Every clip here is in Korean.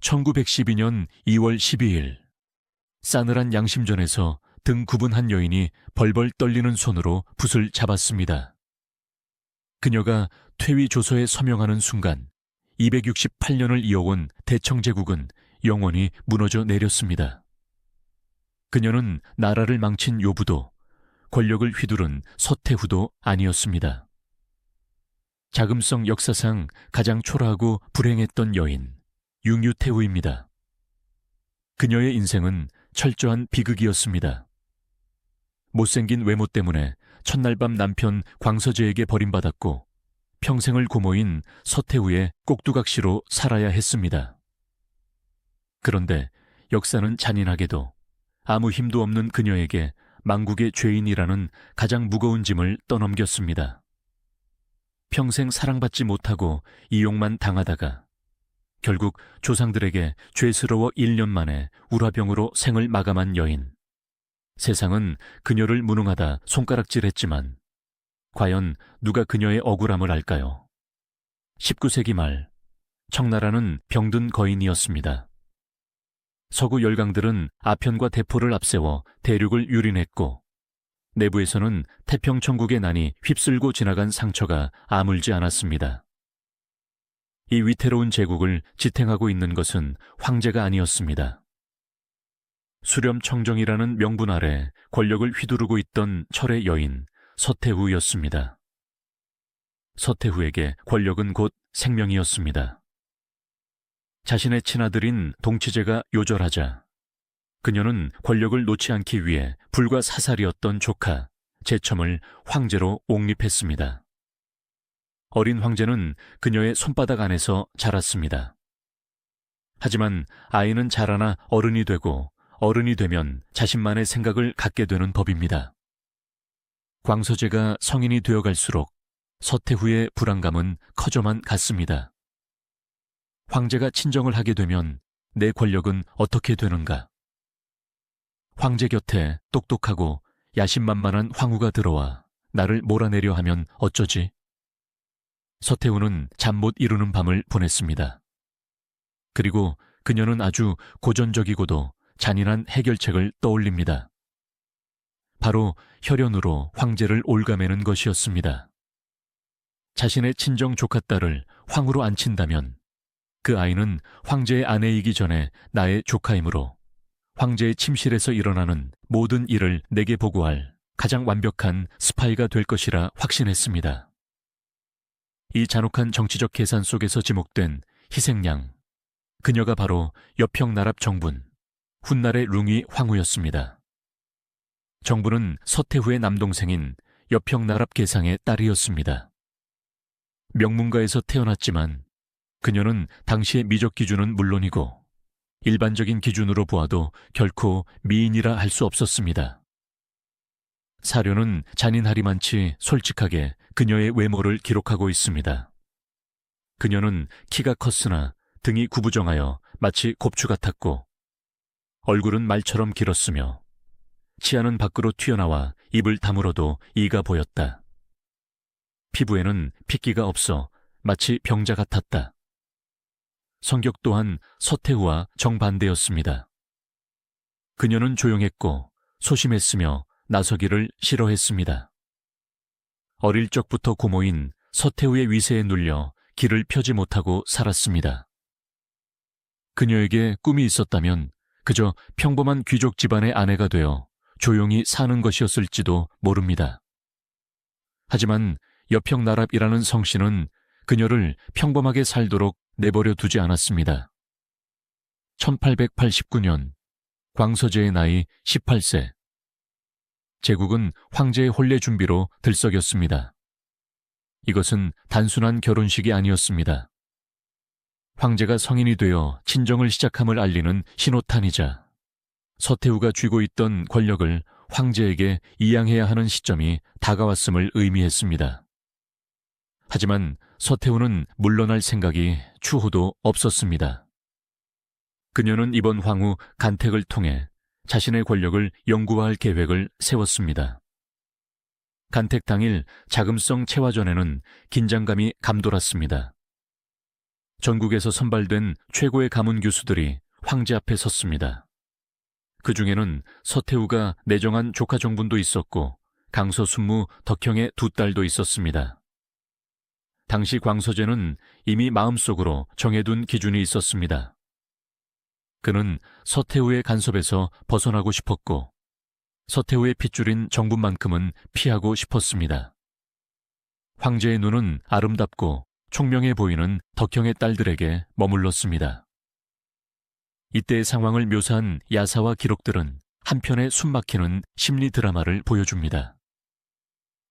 1912년 2월 12일 싸늘한 양심전에서 등 굽은 한 여인이 벌벌 떨리는 손으로 붓을 잡았습니다. 그녀가 퇴위 조서에 서명하는 순간 268년을 이어온 대청제국은 영원히 무너져 내렸습니다. 그녀는 나라를 망친 요부도 권력을 휘두른 서태후도 아니었습니다. 자금성 역사상 가장 초라하고 불행했던 여인 육류태후입니다. 그녀의 인생은 철저한 비극이었습니다. 못생긴 외모 때문에 첫날 밤 남편 광서제에게 버림받았고 평생을 고모인 서태후의 꼭두각시로 살아야 했습니다. 그런데 역사는 잔인하게도 아무 힘도 없는 그녀에게 망국의 죄인이라는 가장 무거운 짐을 떠넘겼습니다. 평생 사랑받지 못하고 이용만 당하다가 결국 조상들에게 죄스러워 1년 만에 우라병으로 생을 마감한 여인. 세상은 그녀를 무능하다 손가락질했지만 과연 누가 그녀의 억울함을 알까요? 19세기 말 청나라는 병든 거인이었습니다. 서구 열강들은 아편과 대포를 앞세워 대륙을 유린했고 내부에서는 태평천국의 난이 휩쓸고 지나간 상처가 아물지 않았습니다. 이 위태로운 제국을 지탱하고 있는 것은 황제가 아니었습니다. 수렴청정이라는 명분 아래 권력을 휘두르고 있던 철의 여인 서태후였습니다. 서태후에게 권력은 곧 생명이었습니다. 자신의 친아들인 동치제가 요절하자 그녀는 권력을 놓지 않기 위해 불과 사살이었던 조카 제첨을 황제로 옹립했습니다. 어린 황제는 그녀의 손바닥 안에서 자랐습니다. 하지만 아이는 자라나 어른이 되고 어른이 되면 자신만의 생각을 갖게 되는 법입니다. 광서제가 성인이 되어갈수록 서태후의 불안감은 커져만 갔습니다. 황제가 친정을 하게 되면 내 권력은 어떻게 되는가? 황제 곁에 똑똑하고 야심만만한 황후가 들어와 나를 몰아내려 하면 어쩌지? 서태후는 잠 못 이루는 밤을 보냈습니다. 그리고 그녀는 아주 고전적이고도 잔인한 해결책을 떠올립니다. 바로 혈연으로 황제를 옭아매는 것이었습니다. 자신의 친정 조카딸을 황후로 앉힌다면 그 아이는 황제의 아내이기 전에 나의 조카이므로 황제의 침실에서 일어나는 모든 일을 내게 보고할 가장 완벽한 스파이가 될 것이라 확신했습니다. 이 잔혹한 정치적 계산 속에서 지목된 희생양, 그녀가 바로 여평나랍 정분, 훗날의 룽위 황후였습니다. 정분은 서태후의 남동생인 여평나랍 계상의 딸이었습니다. 명문가에서 태어났지만 그녀는 당시의 미적 기준은 물론이고 일반적인 기준으로 보아도 결코 미인이라 할 수 없었습니다. 사료는 잔인하리만치 솔직하게 그녀의 외모를 기록하고 있습니다. 그녀는 키가 컸으나 등이 구부정하여 마치 곱추 같았고 얼굴은 말처럼 길었으며 치아는 밖으로 튀어나와 입을 다물어도 이가 보였다. 피부에는 핏기가 없어 마치 병자 같았다. 성격 또한 서태후와 정반대였습니다. 그녀는 조용했고 소심했으며 나서기를 싫어했습니다. 어릴 적부터 고모인 서태후의 위세에 눌려 길을 펴지 못하고 살았습니다. 그녀에게 꿈이 있었다면 그저 평범한 귀족 집안의 아내가 되어 조용히 사는 것이었을지도 모릅니다. 하지만 여평나랍이라는 성씨는 그녀를 평범하게 살도록 내버려 두지 않았습니다. 1889년 광서제의 나이 18세. 제국은 황제의 혼례 준비로 들썩였습니다. 이것은 단순한 결혼식이 아니었습니다. 황제가 성인이 되어 친정을 시작함을 알리는 신호탄이자 서태후가 쥐고 있던 권력을 황제에게 이양해야 하는 시점이 다가왔음을 의미했습니다. 하지만 서태후는 물러날 생각이 추호도 없었습니다. 그녀는 이번 황후 간택을 통해 자신의 권력을 영구화할 계획을 세웠습니다. 간택 당일 자금성 채화전에는 긴장감이 감돌았습니다. 전국에서 선발된 최고의 가문 교수들이 황제 앞에 섰습니다. 그 중에는 서태후가 내정한 조카 정분도 있었고 강서 순무 덕형의 두 딸도 있었습니다. 당시 광서제는 이미 마음속으로 정해둔 기준이 있었습니다. 그는 서태후의 간섭에서 벗어나고 싶었고 서태후의 핏줄인 정분만큼은 피하고 싶었습니다. 황제의 눈은 아름답고 총명해 보이는 덕형의 딸들에게 머물렀습니다. 이때의 상황을 묘사한 야사와 기록들은 한편의 숨막히는 심리 드라마를 보여줍니다.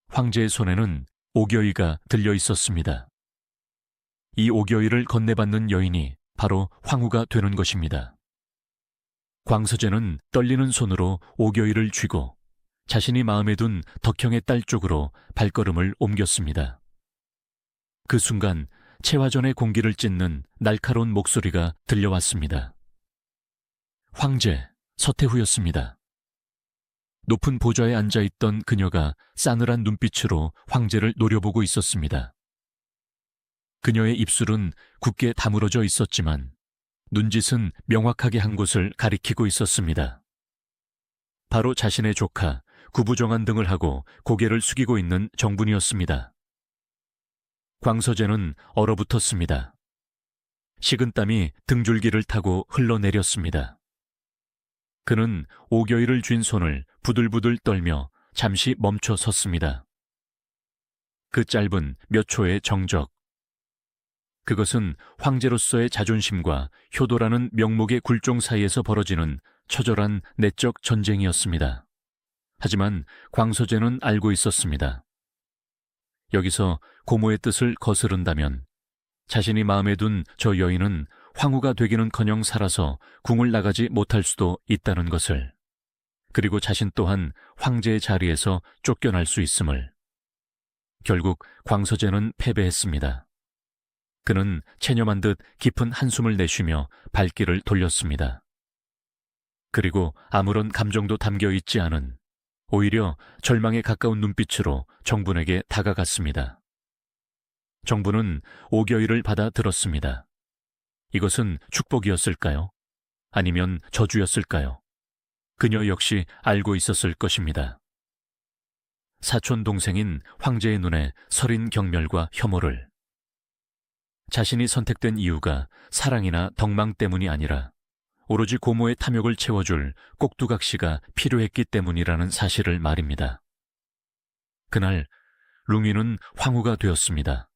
황제의 손에는 오겨이가 들려 있었습니다. 이 오겨이를 건네받는 여인이 바로 황후가 되는 것입니다. 광서제는 떨리는 손으로 오겨이를 쥐고 자신이 마음에 둔 덕형의 딸 쪽으로 발걸음을 옮겼습니다. 그 순간 채화전의 공기를 찢는 날카로운 목소리가 들려왔습니다. 황제 서태후였습니다. 높은 보좌에 앉아있던 그녀가 싸늘한 눈빛으로 황제를 노려보고 있었습니다. 그녀의 입술은 굳게 다물어져 있었지만 눈짓은 명확하게 한 곳을 가리키고 있었습니다. 바로 자신의 조카 구부정한 등을 하고 고개를 숙이고 있는 정분이었습니다. 광서제는 얼어붙었습니다. 식은땀이 등줄기를 타고 흘러내렸습니다. 그는 오겨이를 쥔 손을 부들부들 떨며 잠시 멈춰 섰습니다. 그 짧은 몇 초의 정적. 그것은 황제로서의 자존심과 효도라는 명목의 굴종 사이에서 벌어지는 처절한 내적 전쟁이었습니다. 하지만 광서제는 알고 있었습니다. 여기서 고모의 뜻을 거스른다면 자신이 마음에 둔 저 여인은 황후가 되기는커녕 살아서 궁을 나가지 못할 수도 있다는 것을, 그리고 자신 또한 황제의 자리에서 쫓겨날 수 있음을. 결국 광서제는 패배했습니다. 그는 체념한 듯 깊은 한숨을 내쉬며 발길을 돌렸습니다. 그리고 아무런 감정도 담겨 있지 않은, 오히려 절망에 가까운 눈빛으로 정분에게 다가갔습니다. 정분은 오겨이를 받아 들었습니다. 이것은 축복이었을까요? 아니면 저주였을까요? 그녀 역시 알고 있었을 것입니다. 사촌 동생인 황제의 눈에 서린 경멸과 혐오를. 자신이 선택된 이유가 사랑이나 덕망 때문이 아니라 오로지 고모의 탐욕을 채워줄 꼭두각시가 필요했기 때문이라는 사실을 말입니다. 그날 룽위는 황후가 되었습니다.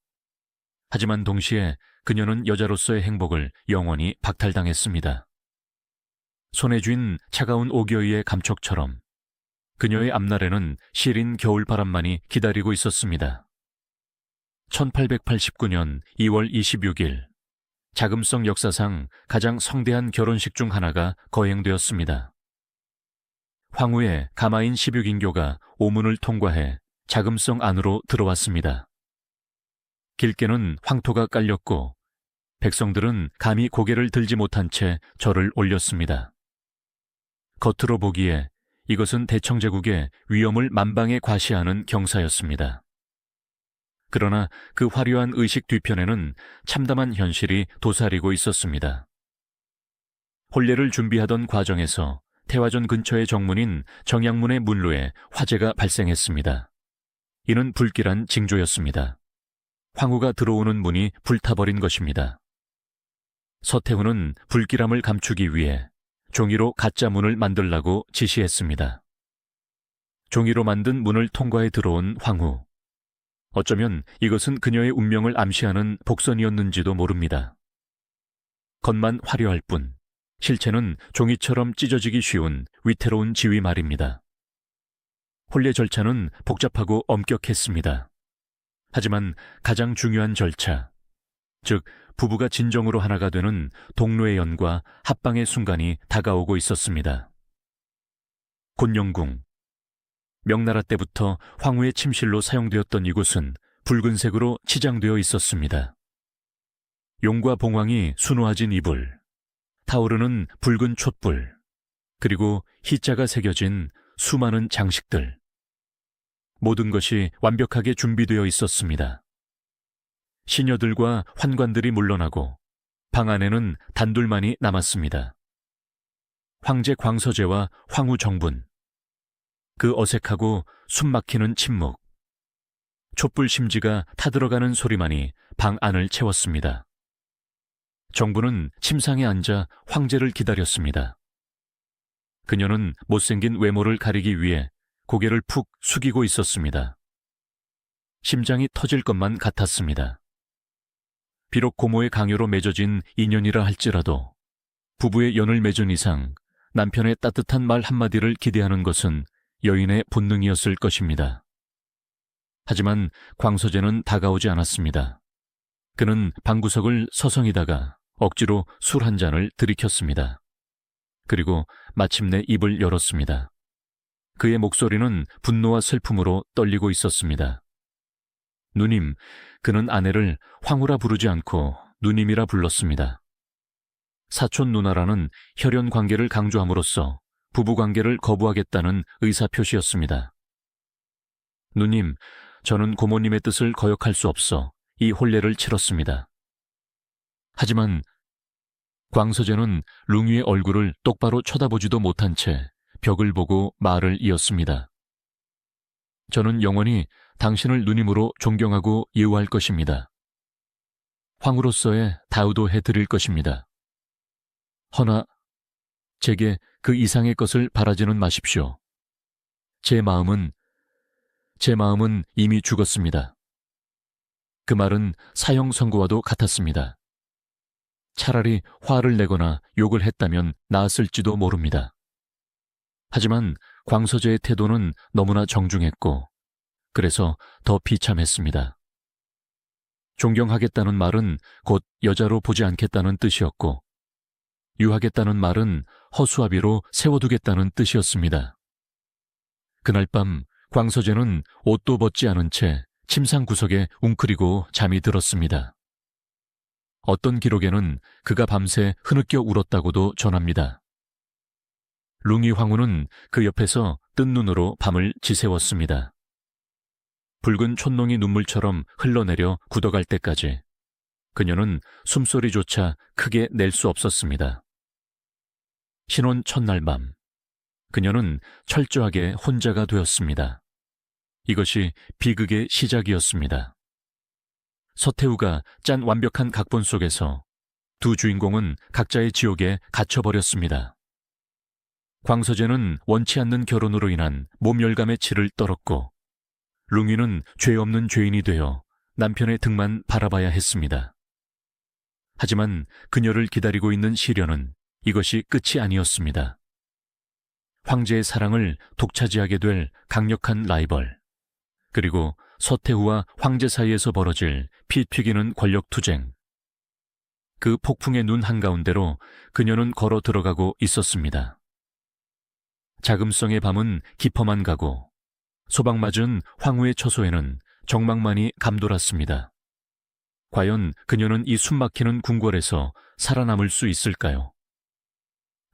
하지만 동시에 그녀는 여자로서의 행복을 영원히 박탈당했습니다. 손에 쥔 차가운 오겨이의 감촉처럼 그녀의 앞날에는 시린 겨울바람만이 기다리고 있었습니다. 1889년 2월 26일, 자금성 역사상 가장 성대한 결혼식 중 하나가 거행되었습니다. 황후의 가마인 16인교가 오문을 통과해 자금성 안으로 들어왔습니다. 길게는 황토가 깔렸고 백성들은 감히 고개를 들지 못한 채 절을 올렸습니다. 겉으로 보기에 이것은 대청제국의 위엄을 만방에 과시하는 경사였습니다. 그러나 그 화려한 의식 뒤편에는 참담한 현실이 도사리고 있었습니다. 혼례를 준비하던 과정에서 태화전 근처의 정문인 정양문의 문로에 화재가 발생했습니다. 이는 불길한 징조였습니다. 황후가 들어오는 문이 불타버린 것입니다. 서태후는 불길함을 감추기 위해 종이로 가짜 문을 만들라고 지시했습니다. 종이로 만든 문을 통과해 들어온 황후. 어쩌면 이것은 그녀의 운명을 암시하는 복선이었는지도 모릅니다. 겉만 화려할 뿐 실체는 종이처럼 찢어지기 쉬운 위태로운 지위 말입니다. 혼례 절차는 복잡하고 엄격했습니다. 하지만 가장 중요한 절차, 즉 부부가 진정으로 하나가 되는 동로의 연과 합방의 순간이 다가오고 있었습니다. 곤영궁. 명나라 때부터 황후의 침실로 사용되었던 이곳은 붉은색으로 치장되어 있었습니다. 용과 봉황이 수놓아진 이불, 타오르는 붉은 촛불, 그리고 희자가 새겨진 수많은 장식들. 모든 것이 완벽하게 준비되어 있었습니다. 시녀들과 환관들이 물러나고 방 안에는 단둘만이 남았습니다. 황제 광서제와 황후 정분. 그 어색하고 숨막히는 침묵. 촛불 심지가 타들어가는 소리만이 방 안을 채웠습니다. 정부는 침상에 앉아 황제를 기다렸습니다. 그녀는 못생긴 외모를 가리기 위해 고개를 푹 숙이고 있었습니다. 심장이 터질 것만 같았습니다. 비록 고모의 강요로 맺어진 인연이라 할지라도 부부의 연을 맺은 이상 남편의 따뜻한 말 한마디를 기대하는 것은 여인의 본능이었을 것입니다. 하지만 광서제는 다가오지 않았습니다. 그는 방구석을 서성이다가 억지로 술 한 잔을 들이켰습니다. 그리고 마침내 입을 열었습니다. 그의 목소리는 분노와 슬픔으로 떨리고 있었습니다. 누님, 그는 아내를 황후라 부르지 않고 누님이라 불렀습니다. 사촌 누나라는 혈연 관계를 강조함으로써 부부 관계를 거부하겠다는 의사표시였습니다. 누님, 저는 고모님의 뜻을 거역할 수 없어 이 혼례를 치렀습니다. 하지만 광서제는 룽위의 얼굴을 똑바로 쳐다보지도 못한 채 벽을 보고 말을 이었습니다. 저는 영원히 당신을 누님으로 존경하고 예우할 것입니다. 황후로서의 다우도 해드릴 것입니다. 허나 제게 그 이상의 것을 바라지는 마십시오. 제 마음은 이미 죽었습니다. 그 말은 사형 선고와도 같았습니다. 차라리 화를 내거나 욕을 했다면 나았을지도 모릅니다. 하지만 광서제의 태도는 너무나 정중했고 그래서 더 비참했습니다. 존경하겠다는 말은 곧 여자로 보지 않겠다는 뜻이었고 유하겠다는 말은 허수아비로 세워두겠다는 뜻이었습니다. 그날 밤 광서제는 옷도 벗지 않은 채 침상 구석에 웅크리고 잠이 들었습니다. 어떤 기록에는 그가 밤새 흐느껴 울었다고도 전합니다. 룽위 황후는 그 옆에서 뜬 눈으로 밤을 지새웠습니다. 붉은 촛농이 눈물처럼 흘러내려 굳어갈 때까지 그녀는 숨소리조차 크게 낼 수 없었습니다. 신혼 첫날 밤, 그녀는 철저하게 혼자가 되었습니다. 이것이 비극의 시작이었습니다. 서태후가 짠 완벽한 각본 속에서 두 주인공은 각자의 지옥에 갇혀버렸습니다. 광서제는 원치 않는 결혼으로 인한 몸열감의 치를 떨었고 룽위는 죄 없는 죄인이 되어 남편의 등만 바라봐야 했습니다. 하지만 그녀를 기다리고 있는 시련은 이것이 끝이 아니었습니다. 황제의 사랑을 독차지하게 될 강력한 라이벌, 그리고 서태후와 황제 사이에서 벌어질 피 튀기는 권력투쟁. 그 폭풍의 눈 한가운데로 그녀는 걸어 들어가고 있었습니다. 자금성의 밤은 깊어만 가고 소박맞은 황후의 처소에는 정막만이 감돌았습니다. 과연 그녀는 이 숨막히는 궁궐에서 살아남을 수 있을까요?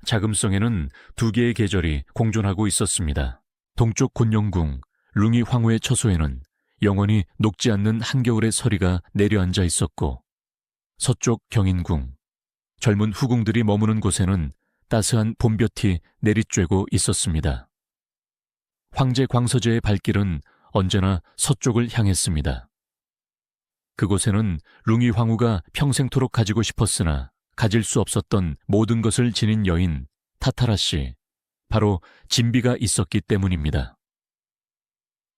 자금성에는 두 개의 계절이 공존하고 있었습니다. 동쪽 곤영궁, 룽위 황후의 처소에는 영원히 녹지 않는 한겨울의 서리가 내려앉아 있었고 서쪽 경인궁, 젊은 후궁들이 머무는 곳에는 따스한 봄볕이 내리쬐고 있었습니다. 황제 광서제의 발길은 언제나 서쪽을 향했습니다. 그곳에는 룽위 황후가 평생토록 가지고 싶었으나 가질 수 없었던 모든 것을 지닌 여인 타타라 씨, 바로 진비가 있었기 때문입니다.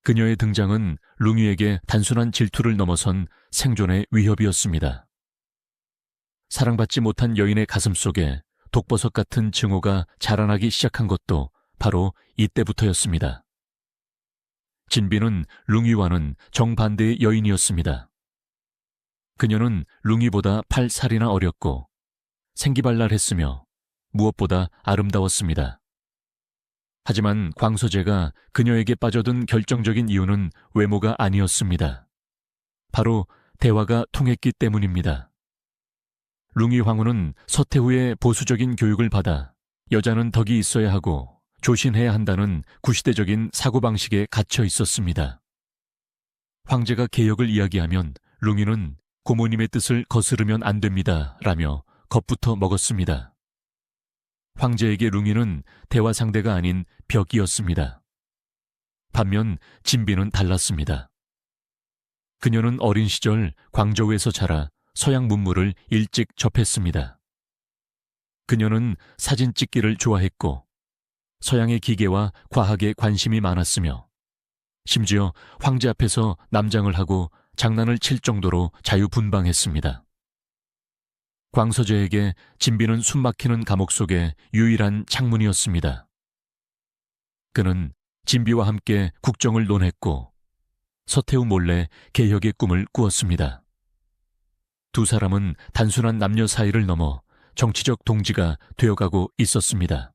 그녀의 등장은 룽위에게 단순한 질투를 넘어선 생존의 위협이었습니다. 사랑받지 못한 여인의 가슴 속에 독버섯 같은 증오가 자라나기 시작한 것도 바로 이때부터였습니다. 진비는 룽위와는 정반대의 여인이었습니다. 그녀는 룽위보다 8살이나 어렸고 생기발랄했으며 무엇보다 아름다웠습니다. 하지만 광서제가 그녀에게 빠져든 결정적인 이유는 외모가 아니었습니다. 바로 대화가 통했기 때문입니다. 룽위 황후는 서태후의 보수적인 교육을 받아 여자는 덕이 있어야 하고 조신해야 한다는 구시대적인 사고방식에 갇혀 있었습니다. 황제가 개혁을 이야기하면 룽위는 고모님의 뜻을 거스르면 안 됩니다 라며 겁부터 먹었습니다. 황제에게 룽이는 대화 상대가 아닌 벽이었습니다. 반면 진비는 달랐습니다. 그녀는 어린 시절 광저우에서 자라 서양 문물을 일찍 접했습니다. 그녀는 사진 찍기를 좋아했고 서양의 기계와 과학에 관심이 많았으며 심지어 황제 앞에서 남장을 하고 장난을 칠 정도로 자유분방했습니다. 광서제에게 진비는 숨막히는 감옥 속의 유일한 창문이었습니다. 그는 진비와 함께 국정을 논했고 서태후 몰래 개혁의 꿈을 꾸었습니다. 두 사람은 단순한 남녀 사이를 넘어 정치적 동지가 되어가고 있었습니다.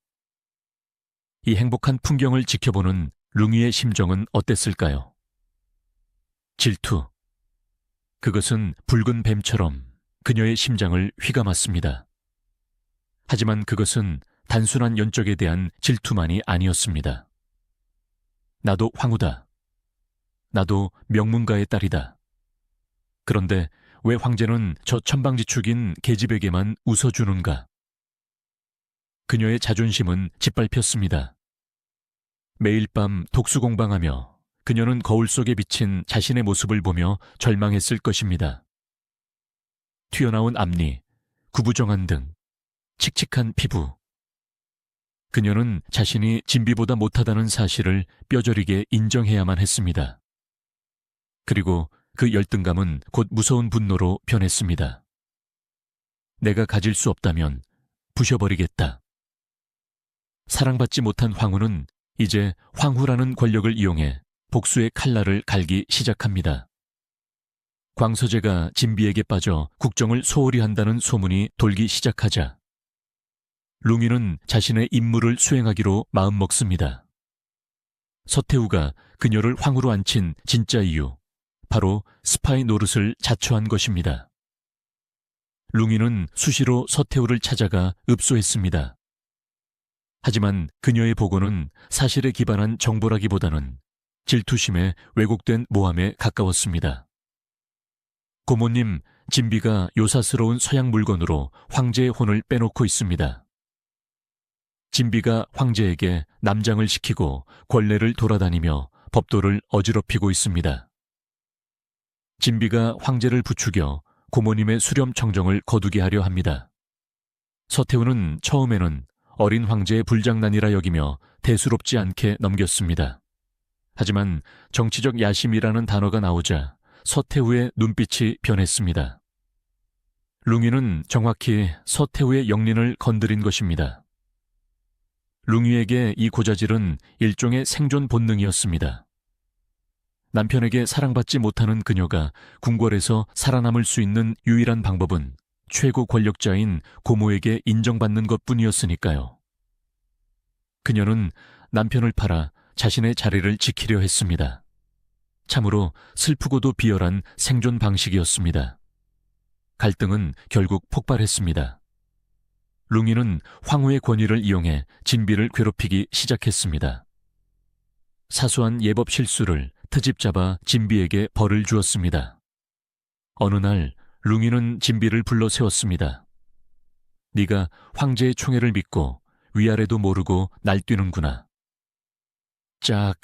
이 행복한 풍경을 지켜보는 룽이의 심정은 어땠을까요? 질투. 그것은 붉은 뱀처럼 그녀의 심장을 휘감았습니다. 하지만 그것은 단순한 연적에 대한 질투만이 아니었습니다. 나도 황후다. 나도 명문가의 딸이다. 그런데 왜 황제는 저 천방지축인 계집에게만 웃어주는가? 그녀의 자존심은 짓밟혔습니다. 매일 밤 독수공방하며 그녀는 거울 속에 비친 자신의 모습을 보며 절망했을 것입니다. 튀어나온 앞니, 구부정한 등, 칙칙한 피부. 그녀는 자신이 진비보다 못하다는 사실을 뼈저리게 인정해야만 했습니다. 그리고 그 열등감은 곧 무서운 분노로 변했습니다. 내가 가질 수 없다면 부셔버리겠다. 사랑받지 못한 황후는 이제 황후라는 권력을 이용해 복수의 칼날을 갈기 시작합니다. 광서제가 진비에게 빠져 국정을 소홀히 한다는 소문이 돌기 시작하자 룽이는 자신의 임무를 수행하기로 마음먹습니다. 서태후가 그녀를 황후로 앉힌 진짜 이유, 바로 스파이 노릇을 자처한 것입니다. 룽이는 수시로 서태후를 찾아가 읍소했습니다. 하지만 그녀의 보고는 사실에 기반한 정보라기보다는 질투심에 왜곡된 모함에 가까웠습니다. 고모님, 진비가 요사스러운 서양 물건으로 황제의 혼을 빼놓고 있습니다. 진비가 황제에게 남장을 시키고 권례를 돌아다니며 법도를 어지럽히고 있습니다. 진비가 황제를 부추겨 고모님의 수렴 청정을 거두게 하려 합니다. 서태후는 처음에는 어린 황제의 불장난이라 여기며 대수롭지 않게 넘겼습니다. 하지만 정치적 야심이라는 단어가 나오자 서태후의 눈빛이 변했습니다. 룽이는 정확히 서태후의 영린을 건드린 것입니다. 룽이에게 이 고자질은 일종의 생존 본능이었습니다. 남편에게 사랑받지 못하는 그녀가 궁궐에서 살아남을 수 있는 유일한 방법은 최고 권력자인 고모에게 인정받는 것뿐이었으니까요. 그녀는 남편을 팔아 자신의 자리를 지키려 했습니다. 참으로 슬프고도 비열한 생존 방식이었습니다. 갈등은 결국 폭발했습니다. 룽이는 황후의 권위를 이용해 진비를 괴롭히기 시작했습니다. 사소한 예법 실수를 트집 잡아 진비에게 벌을 주었습니다. 어느 날 룽이는 진비를 불러 세웠습니다. 네가 황제의 총애를 믿고 위아래도 모르고 날뛰는구나. 짝,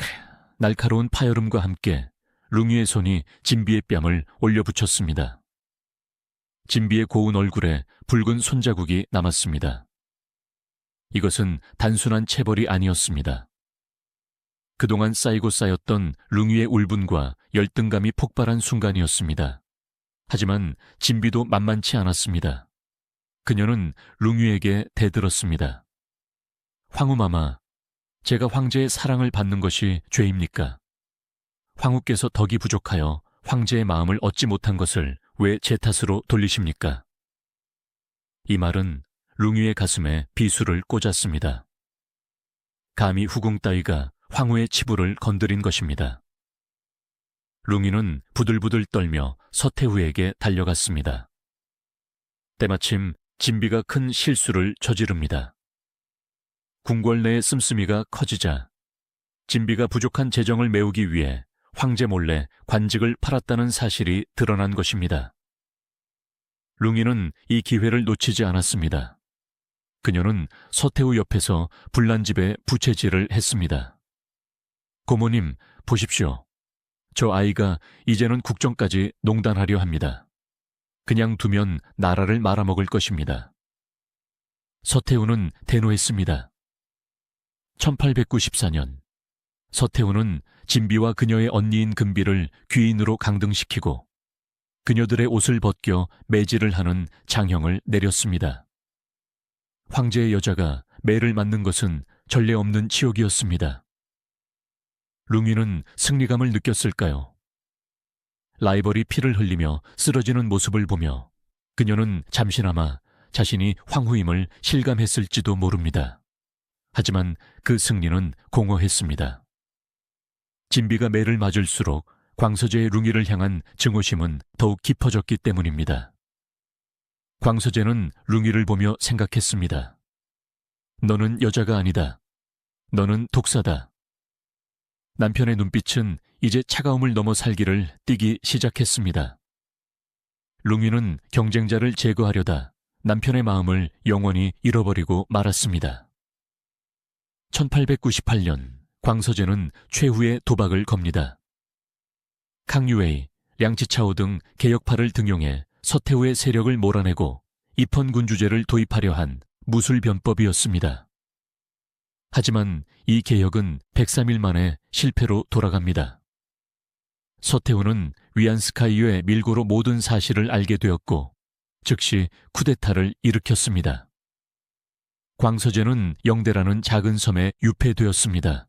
날카로운 파열음과 함께 룽이의 손이 진비의 뺨을 올려붙였습니다. 진비의 고운 얼굴에 붉은 손자국이 남았습니다. 이것은 단순한 체벌이 아니었습니다. 그동안 쌓이고 쌓였던 룽이의 울분과 열등감이 폭발한 순간이었습니다. 하지만 진비도 만만치 않았습니다. 그녀는 룽이에게 대들었습니다. 황후마마, 제가 황제의 사랑을 받는 것이 죄입니까? 황후께서 덕이 부족하여 황제의 마음을 얻지 못한 것을 왜 제 탓으로 돌리십니까? 이 말은 룽이의 가슴에 비수를 꽂았습니다. 감히 후궁 따위가 황후의 치부를 건드린 것입니다. 룽이는 부들부들 떨며 서태후에게 달려갔습니다. 때마침 진비가 큰 실수를 저지릅니다. 궁궐 내의 씀씀이가 커지자 진비가 부족한 재정을 메우기 위해 황제 몰래 관직을 팔았다는 사실이 드러난 것입니다. 룽이는 이 기회를 놓치지 않았습니다. 그녀는 서태후 옆에서 불난집에 부채질을 했습니다. 고모님, 보십시오. 저 아이가 이제는 국정까지 농단하려 합니다. 그냥 두면 나라를 말아먹을 것입니다. 서태후는 대노했습니다. 1894년 서태후는 진비와 그녀의 언니인 금비를 귀인으로 강등시키고 그녀들의 옷을 벗겨 매질을 하는 장형을 내렸습니다. 황제의 여자가 매를 맞는 것은 전례 없는 치욕이었습니다. 룽위는 승리감을 느꼈을까요? 라이벌이 피를 흘리며 쓰러지는 모습을 보며 그녀는 잠시나마 자신이 황후임을 실감했을지도 모릅니다. 하지만 그 승리는 공허했습니다. 진비가 매를 맞을수록 광서제의 룽위를 향한 증오심은 더욱 깊어졌기 때문입니다. 광서제는 룽위를 보며 생각했습니다. 너는 여자가 아니다. 너는 독사다. 남편의 눈빛은 이제 차가움을 넘어 살기를 띠기 시작했습니다. 룽위는 경쟁자를 제거하려다 남편의 마음을 영원히 잃어버리고 말았습니다. 1898년 광서제는 최후의 도박을 겁니다. 강유웨이, 량치차오 등 개혁파를 등용해 서태후의 세력을 몰아내고 입헌군주제를 도입하려 한 무술변법이었습니다. 하지만 이 개혁은 103일 만에 실패로 돌아갑니다. 서태후는 위안스카이유의 밀고로 모든 사실을 알게 되었고 즉시 쿠데타를 일으켰습니다. 광서제는 영대라는 작은 섬에 유폐되었습니다.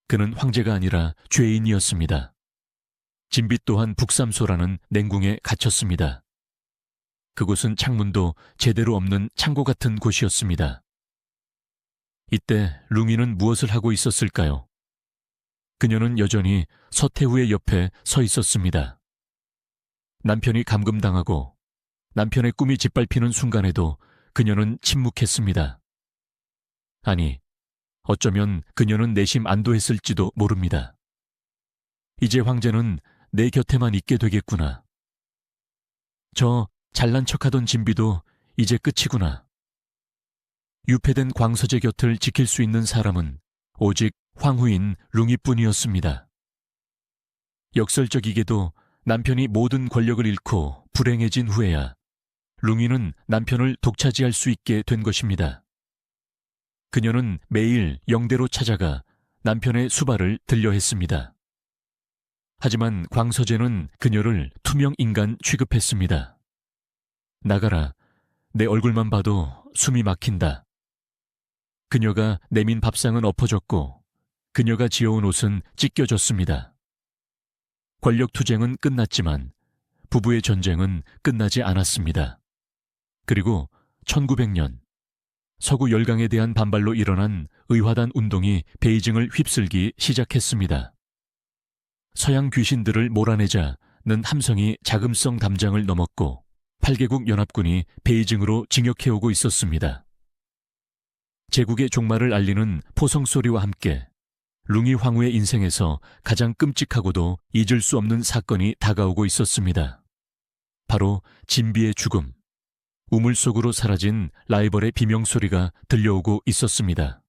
그는 황제가 아니라 죄인이었습니다. 진비 또한 북삼소라는 냉궁에 갇혔습니다. 그곳은 창문도 제대로 없는 창고 같은 곳이었습니다. 이때 룽위는 무엇을 하고 있었을까요? 그녀는 여전히 서태후의 옆에 서 있었습니다. 남편이 감금당하고 남편의 꿈이 짓밟히는 순간에도 그녀는 침묵했습니다. 아니, 어쩌면 그녀는 내심 안도했을지도 모릅니다. 이제 황제는 내 곁에만 있게 되겠구나. 저 잘난 척하던 진비도 이제 끝이구나. 유폐된 광서제 곁을 지킬 수 있는 사람은 오직 황후인 룽위뿐이었습니다. 역설적이게도 남편이 모든 권력을 잃고 불행해진 후에야 룽위는 남편을 독차지할 수 있게 된 것입니다. 그녀는 매일 영대로 찾아가 남편의 수발을 들려 했습니다. 하지만 광서제는 그녀를 투명 인간 취급했습니다. 나가라. 내 얼굴만 봐도 숨이 막힌다. 그녀가 내민 밥상은 엎어졌고 그녀가 지어온 옷은 찢겨졌습니다. 권력 투쟁은 끝났지만 부부의 전쟁은 끝나지 않았습니다. 그리고 1900년 서구 열강에 대한 반발로 일어난 의화단 운동이 베이징을 휩쓸기 시작했습니다. 서양 귀신들을 몰아내자는 함성이 자금성 담장을 넘었고 8개국 연합군이 베이징으로 진격해오고 있었습니다. 제국의 종말을 알리는 포성소리와 함께 룽위 황후의 인생에서 가장 끔찍하고도 잊을 수 없는 사건이 다가오고 있었습니다. 바로 진비의 죽음, 우물 속으로 사라진 라이벌의 비명소리가 들려오고 있었습니다.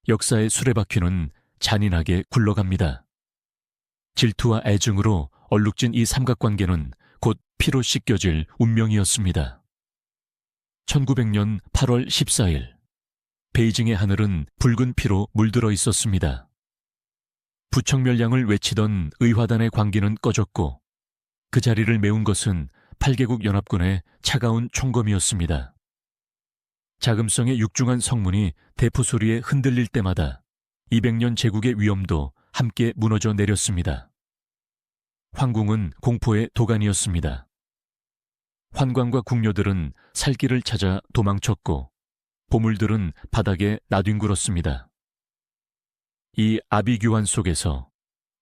역사의 수레바퀴는 잔인하게 굴러갑니다. 질투와 애증으로 얼룩진 이 삼각관계는 곧 피로 씻겨질 운명이었습니다. 1900년 8월 14일 베이징의 하늘은 붉은 피로 물들어 있었습니다. 부청멸량을 외치던 의화단의 광기는 꺼졌고 그 자리를 메운 것은 8개국 연합군의 차가운 총검이었습니다. 자금성의 육중한 성문이 대포 소리에 흔들릴 때마다 200년 제국의 위엄도 함께 무너져 내렸습니다. 황궁은 공포의 도가니였습니다. 환관과 궁녀들은 살 길을 찾아 도망쳤고 보물들은 바닥에 나뒹굴었습니다. 이 아비규환 속에서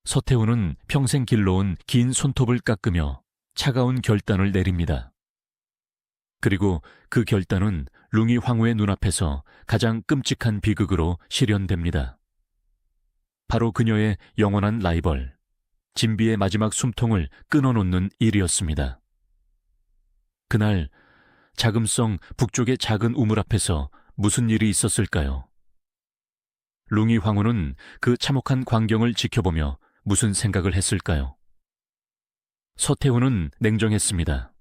서태후는 평생 길러온 긴 손톱을 깎으며 차가운 결단을 내립니다. 그리고 그 결단은 룽위 황후의 눈앞에서 가장 끔찍한 비극으로 실현됩니다. 바로 그녀의 영원한 라이벌, 진비의 마지막 숨통을 끊어놓는 일이었습니다. 그날 자금성 북쪽의 작은 우물 앞에서 무슨 일이 있었을까요? 룽이 황후는 그 참혹한 광경을 지켜보며 무슨 생각을 했을까요? 서태후는 냉정했습니다.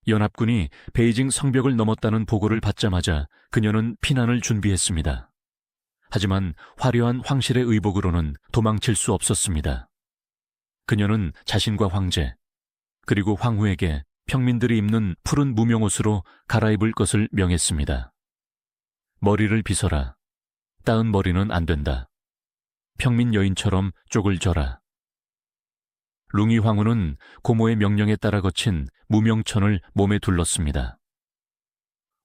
연합군이 베이징 성벽을 넘었다는 보고를 받자마자 그녀는 피난을 준비했습니다. 하지만 화려한 황실의 의복으로는 도망칠 수 없었습니다. 그녀는 자신과 황제, 그리고 황후에게 평민들이 입는 푸른 무명옷으로 갈아입을 것을 명했습니다. 머리를 빗어라. 따은 머리는 안 된다. 평민 여인처럼 쪽을 져라. 룽이 황후는 고모의 명령에 따라 거친 무명천을 몸에 둘렀습니다.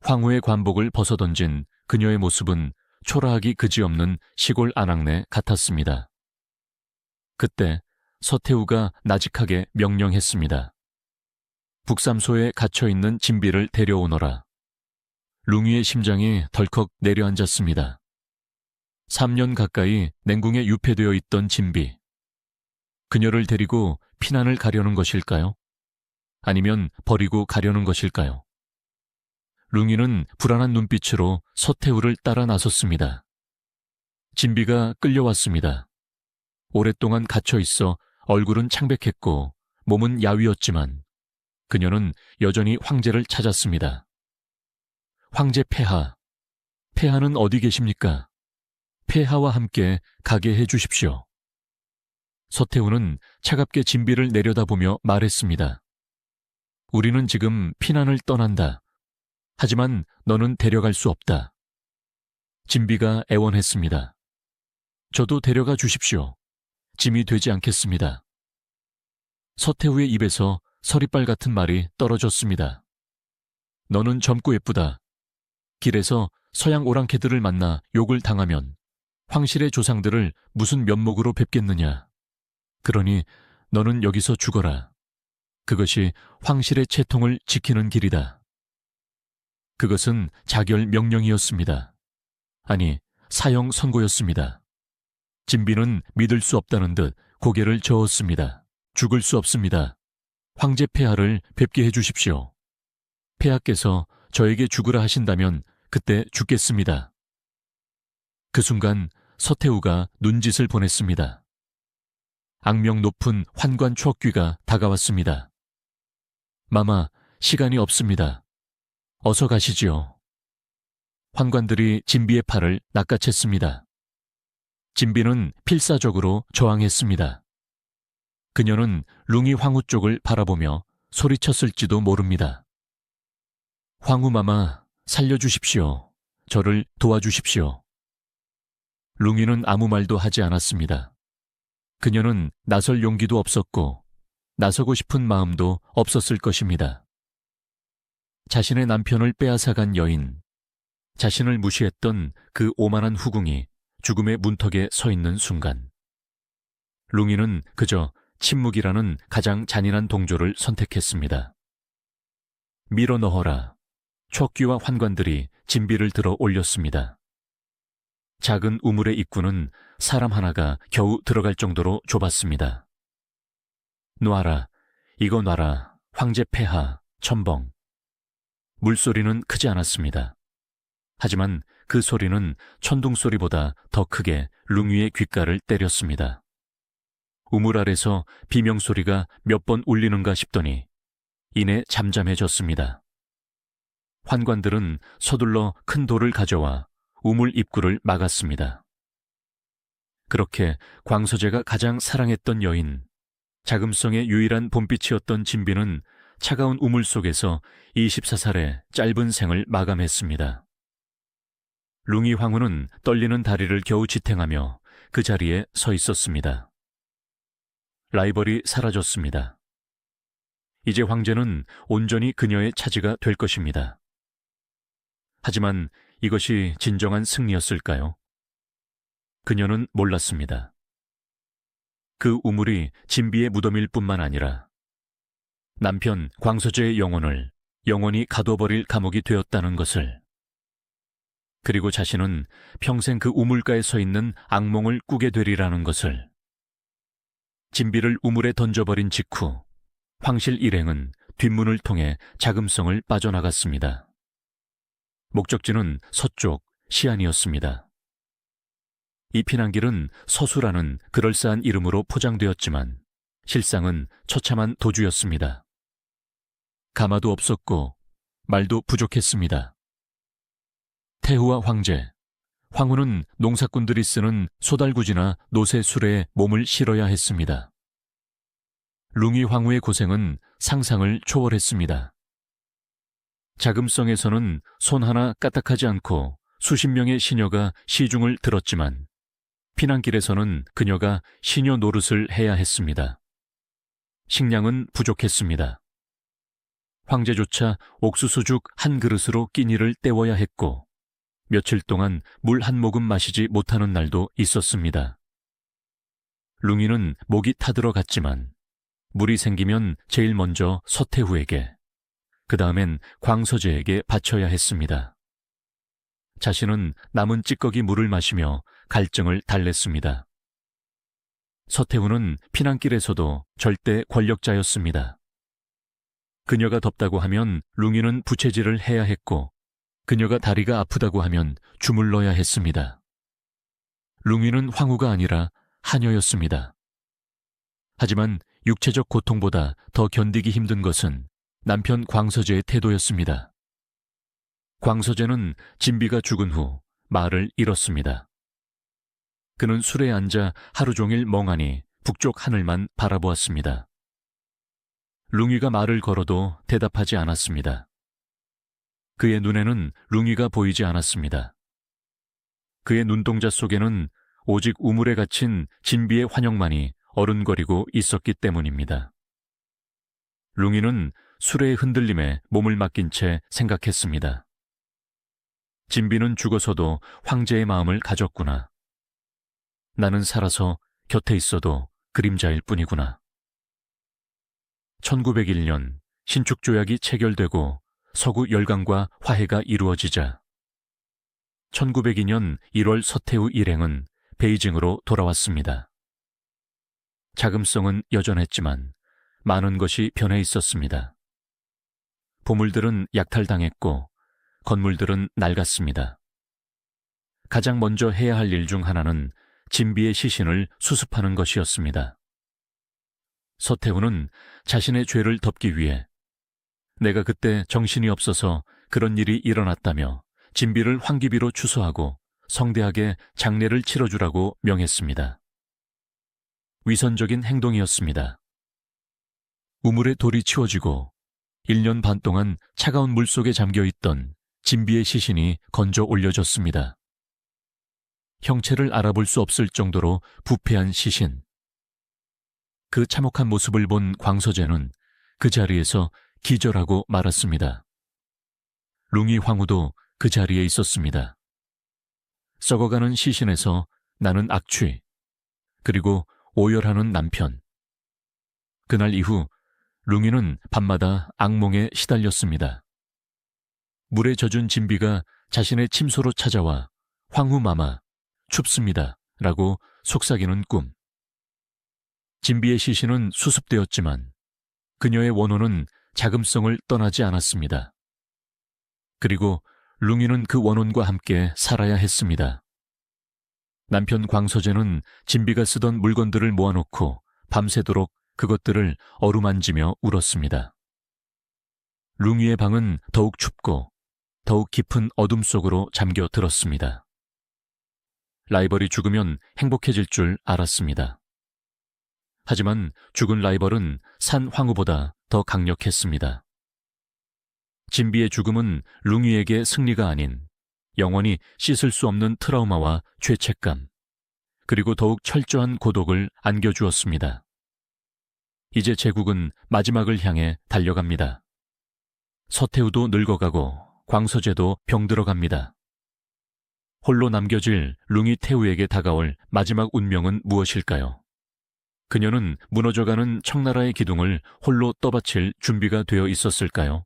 황후의 관복을 벗어던진 그녀의 모습은 초라하기 그지없는 시골 아낙네 같았습니다. 그때 서태후가 나직하게 명령했습니다. 북삼소에 갇혀있는 진비를 데려오너라. 룽이의 심장이 덜컥 내려앉았습니다. 3년 가까이 냉궁에 유폐되어 있던 진비. 그녀를 데리고 피난을 가려는 것일까요? 아니면 버리고 가려는 것일까요? 룽이는 불안한 눈빛으로 서태후를 따라 나섰습니다. 진비가 끌려왔습니다. 오랫동안 갇혀 있어 얼굴은 창백했고 몸은 야위었지만 그녀는 여전히 황제를 찾았습니다. 황제 폐하, 폐하는 어디 계십니까? 폐하와 함께 가게 해주십시오. 서태후는 차갑게 진비를 내려다보며 말했습니다. 우리는 지금 피난을 떠난다. 하지만 너는 데려갈 수 없다. 진비가 애원했습니다. 저도 데려가 주십시오. 짐이 되지 않겠습니다. 서태후의 입에서 서리빨 같은 말이 떨어졌습니다. 너는 젊고 예쁘다. 길에서 서양 오랑캐들을 만나 욕을 당하면 황실의 조상들을 무슨 면목으로 뵙겠느냐. 그러니 너는 여기서 죽어라. 그것이 황실의 채통을 지키는 길이다. 그것은 자결 명령이었습니다. 아니, 사형 선고였습니다. 진비는 믿을 수 없다는 듯 고개를 저었습니다. 죽을 수 없습니다. 황제 폐하를 뵙게 해주십시오. 폐하께서 저에게 죽으라 하신다면 그때 죽겠습니다. 그 순간 서태후가 눈짓을 보냈습니다. 악명 높은 환관 추억귀가 다가왔습니다. 마마, 시간이 없습니다. 어서 가시지요. 환관들이 진비의 팔을 낚아챘습니다. 진비는 필사적으로 저항했습니다. 그녀는 룽이 황후 쪽을 바라보며 소리쳤을지도 모릅니다. 황후마마, 살려주십시오. 저를 도와주십시오. 룽이는 아무 말도 하지 않았습니다. 그녀는 나설 용기도 없었고 나서고 싶은 마음도 없었을 것입니다. 자신의 남편을 빼앗아간 여인, 자신을 무시했던 그 오만한 후궁이 죽음의 문턱에 서 있는 순간 룽이는 그저 침묵이라는 가장 잔인한 동조를 선택했습니다. 밀어 넣어라. 촉귀와 환관들이 진비를 들어 올렸습니다. 작은 우물의 입구는 사람 하나가 겨우 들어갈 정도로 좁았습니다. 놔라, 이거 놔라, 황제 폐하, 첨벙. 물소리는 크지 않았습니다. 하지만 그 소리는 천둥 소리보다 더 크게 룽위의 귓가를 때렸습니다. 우물 아래서 비명소리가 몇 번 울리는가 싶더니 이내 잠잠해졌습니다. 환관들은 서둘러 큰 돌을 가져와 우물 입구를 막았습니다. 그렇게 광서제가 가장 사랑했던 여인, 자금성의 유일한 봄빛이었던 진비는 차가운 우물 속에서 24살의 짧은 생을 마감했습니다. 룽이 황후는 떨리는 다리를 겨우 지탱하며 그 자리에 서 있었습니다. 라이벌이 사라졌습니다. 이제 황제는 온전히 그녀의 차지가 될 것입니다. 하지만 이것이 진정한 승리였을까요? 그녀는 몰랐습니다. 그 우물이 진비의 무덤일 뿐만 아니라 남편 광서제의 영혼을 영원히 가둬버릴 감옥이 되었다는 것을, 그리고 자신은 평생 그 우물가에 서 있는 악몽을 꾸게 되리라는 것을. 진비를 우물에 던져버린 직후 황실 일행은 뒷문을 통해 자금성을 빠져나갔습니다. 목적지는 서쪽 시안이었습니다. 이 피난길은 서수라는 그럴싸한 이름으로 포장되었지만 실상은 처참한 도주였습니다. 가마도 없었고 말도 부족했습니다. 태후와 황제, 황후는 농사꾼들이 쓰는 소달구지나 노새 수레에 몸을 실어야 했습니다. 룽이 황후의 고생은 상상을 초월했습니다. 자금성에서는 손 하나 까딱하지 않고 수십 명의 시녀가 시중을 들었지만 피난길에서는 그녀가 시녀 노릇을 해야 했습니다. 식량은 부족했습니다. 황제조차 옥수수죽 한 그릇으로 끼니를 때워야 했고 며칠 동안 물 한 모금 마시지 못하는 날도 있었습니다. 룽이는 목이 타들어갔지만 물이 생기면 제일 먼저 서태후에게, 그 다음엔 광서제에게 바쳐야 했습니다. 자신은 남은 찌꺼기 물을 마시며 갈증을 달랬습니다. 서태후는 피난길에서도 절대 권력자였습니다. 그녀가 덥다고 하면 룽이는 부채질을 해야 했고 그녀가 다리가 아프다고 하면 주물러야 했습니다. 룽이는 황후가 아니라 하녀였습니다. 하지만 육체적 고통보다 더 견디기 힘든 것은 남편 광서제의 태도였습니다. 광서제는 진비가 죽은 후 말을 잃었습니다. 그는 술에 앉아 하루 종일 멍하니 북쪽 하늘만 바라보았습니다. 룽이가 말을 걸어도 대답하지 않았습니다. 그의 눈에는 룽이가 보이지 않았습니다. 그의 눈동자 속에는 오직 우물에 갇힌 진비의 환영만이 어른거리고 있었기 때문입니다. 룽이는 술의 흔들림에 몸을 맡긴 채 생각했습니다. 진비는 죽어서도 황제의 마음을 가졌구나. 나는 살아서 곁에 있어도 그림자일 뿐이구나. 1901년 신축조약이 체결되고 서구 열강과 화해가 이루어지자 1902년 1월 서태후 일행은 베이징으로 돌아왔습니다. 자금성은 여전했지만 많은 것이 변해 있었습니다. 보물들은 약탈당했고 건물들은 낡았습니다. 가장 먼저 해야 할 일 중 하나는 진비의 시신을 수습하는 것이었습니다. 서태후는 자신의 죄를 덮기 위해 내가 그때 정신이 없어서 그런 일이 일어났다며 진비를 황기비로 추서하고 성대하게 장례를 치러주라고 명했습니다. 위선적인 행동이었습니다. 우물에 돌이 치워지고 1년 반 동안 차가운 물속에 잠겨있던 진비의 시신이 건져 올려졌습니다. 형체를 알아볼 수 없을 정도로 부패한 시신. 그 참혹한 모습을 본 광서제는 그 자리에서 기절하고 말았습니다. 룽이 황후도 그 자리에 있었습니다. 썩어가는 시신에서 나는 악취, 그리고 오열하는 남편. 그날 이후 룽이는 밤마다 악몽에 시달렸습니다. 물에 젖은 진비가 자신의 침소로 찾아와 황후마마, 춥습니다 라고 속삭이는 꿈. 진비의 시신은 수습되었지만 그녀의 원혼은 자금성을 떠나지 않았습니다. 그리고 룽이는 그 원혼과 함께 살아야 했습니다. 남편 광서제는 진비가 쓰던 물건들을 모아놓고 밤새도록 그것들을 어루만지며 울었습니다. 룽이의 방은 더욱 춥고 더욱 깊은 어둠 속으로 잠겨 들었습니다. 라이벌이 죽으면 행복해질 줄 알았습니다. 하지만 죽은 라이벌은 산 황후보다 더 강력했습니다. 진비의 죽음은 룽이에게 승리가 아닌 영원히 씻을 수 없는 트라우마와 죄책감, 그리고 더욱 철저한 고독을 안겨주었습니다. 이제 제국은 마지막을 향해 달려갑니다. 서태후도 늙어가고 광서제도 병들어갑니다. 홀로 남겨질 룽이 태후에게 다가올 마지막 운명은 무엇일까요? 그녀는 무너져가는 청나라의 기둥을 홀로 떠받칠 준비가 되어 있었을까요?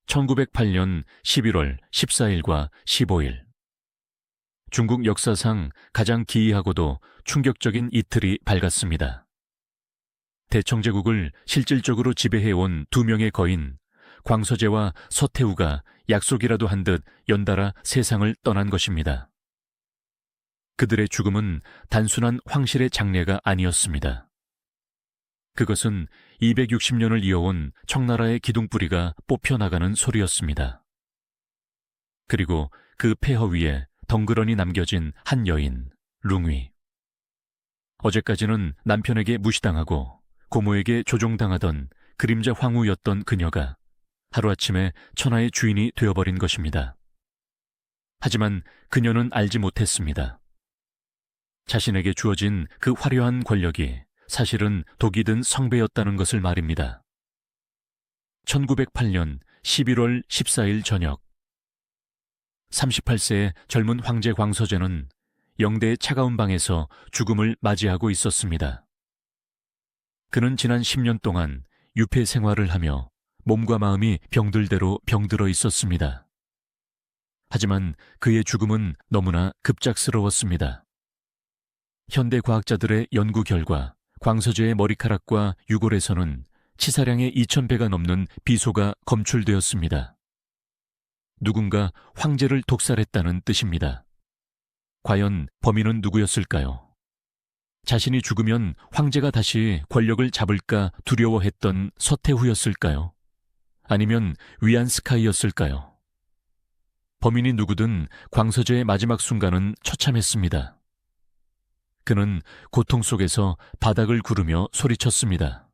1908년 11월 14일과 15일. 중국 역사상 가장 기이하고도 충격적인 이틀이 밝았습니다. 대청제국을 실질적으로 지배해온 두 명의 거인 광서제와 서태후가 약속이라도 한 듯 연달아 세상을 떠난 것입니다. 그들의 죽음은 단순한 황실의 장례가 아니었습니다. 그것은 260년을 이어온 청나라의 기둥뿌리가 뽑혀나가는 소리였습니다. 그리고 그 폐허 위에 덩그러니 남겨진 한 여인, 룽위. 어제까지는 남편에게 무시당하고 고모에게 조종당하던 그림자 황후였던 그녀가 하루아침에 천하의 주인이 되어버린 것입니다. 하지만 그녀는 알지 못했습니다. 자신에게 주어진 그 화려한 권력이 사실은 독이 든 성배였다는 것을 말입니다. 1908년 11월 14일 저녁 38세의 젊은 황제 광서제는 영대의 차가운 방에서 죽음을 맞이하고 있었습니다. 그는 지난 10년 동안 유폐 생활을 하며 몸과 마음이 병들대로 병들어 있었습니다. 하지만 그의 죽음은 너무나 급작스러웠습니다. 현대 과학자들의 연구 결과 광서제의 머리카락과 유골에서는 치사량의 2000배가 넘는 비소가 검출되었습니다. 누군가 황제를 독살했다는 뜻입니다. 과연 범인은 누구였을까요? 자신이 죽으면 황제가 다시 권력을 잡을까 두려워했던 서태후였을까요? 아니면 위안스카이였을까요? 범인이 누구든 광서제의 마지막 순간은 처참했습니다. 그는 고통 속에서 바닥을 구르며 소리쳤습니다.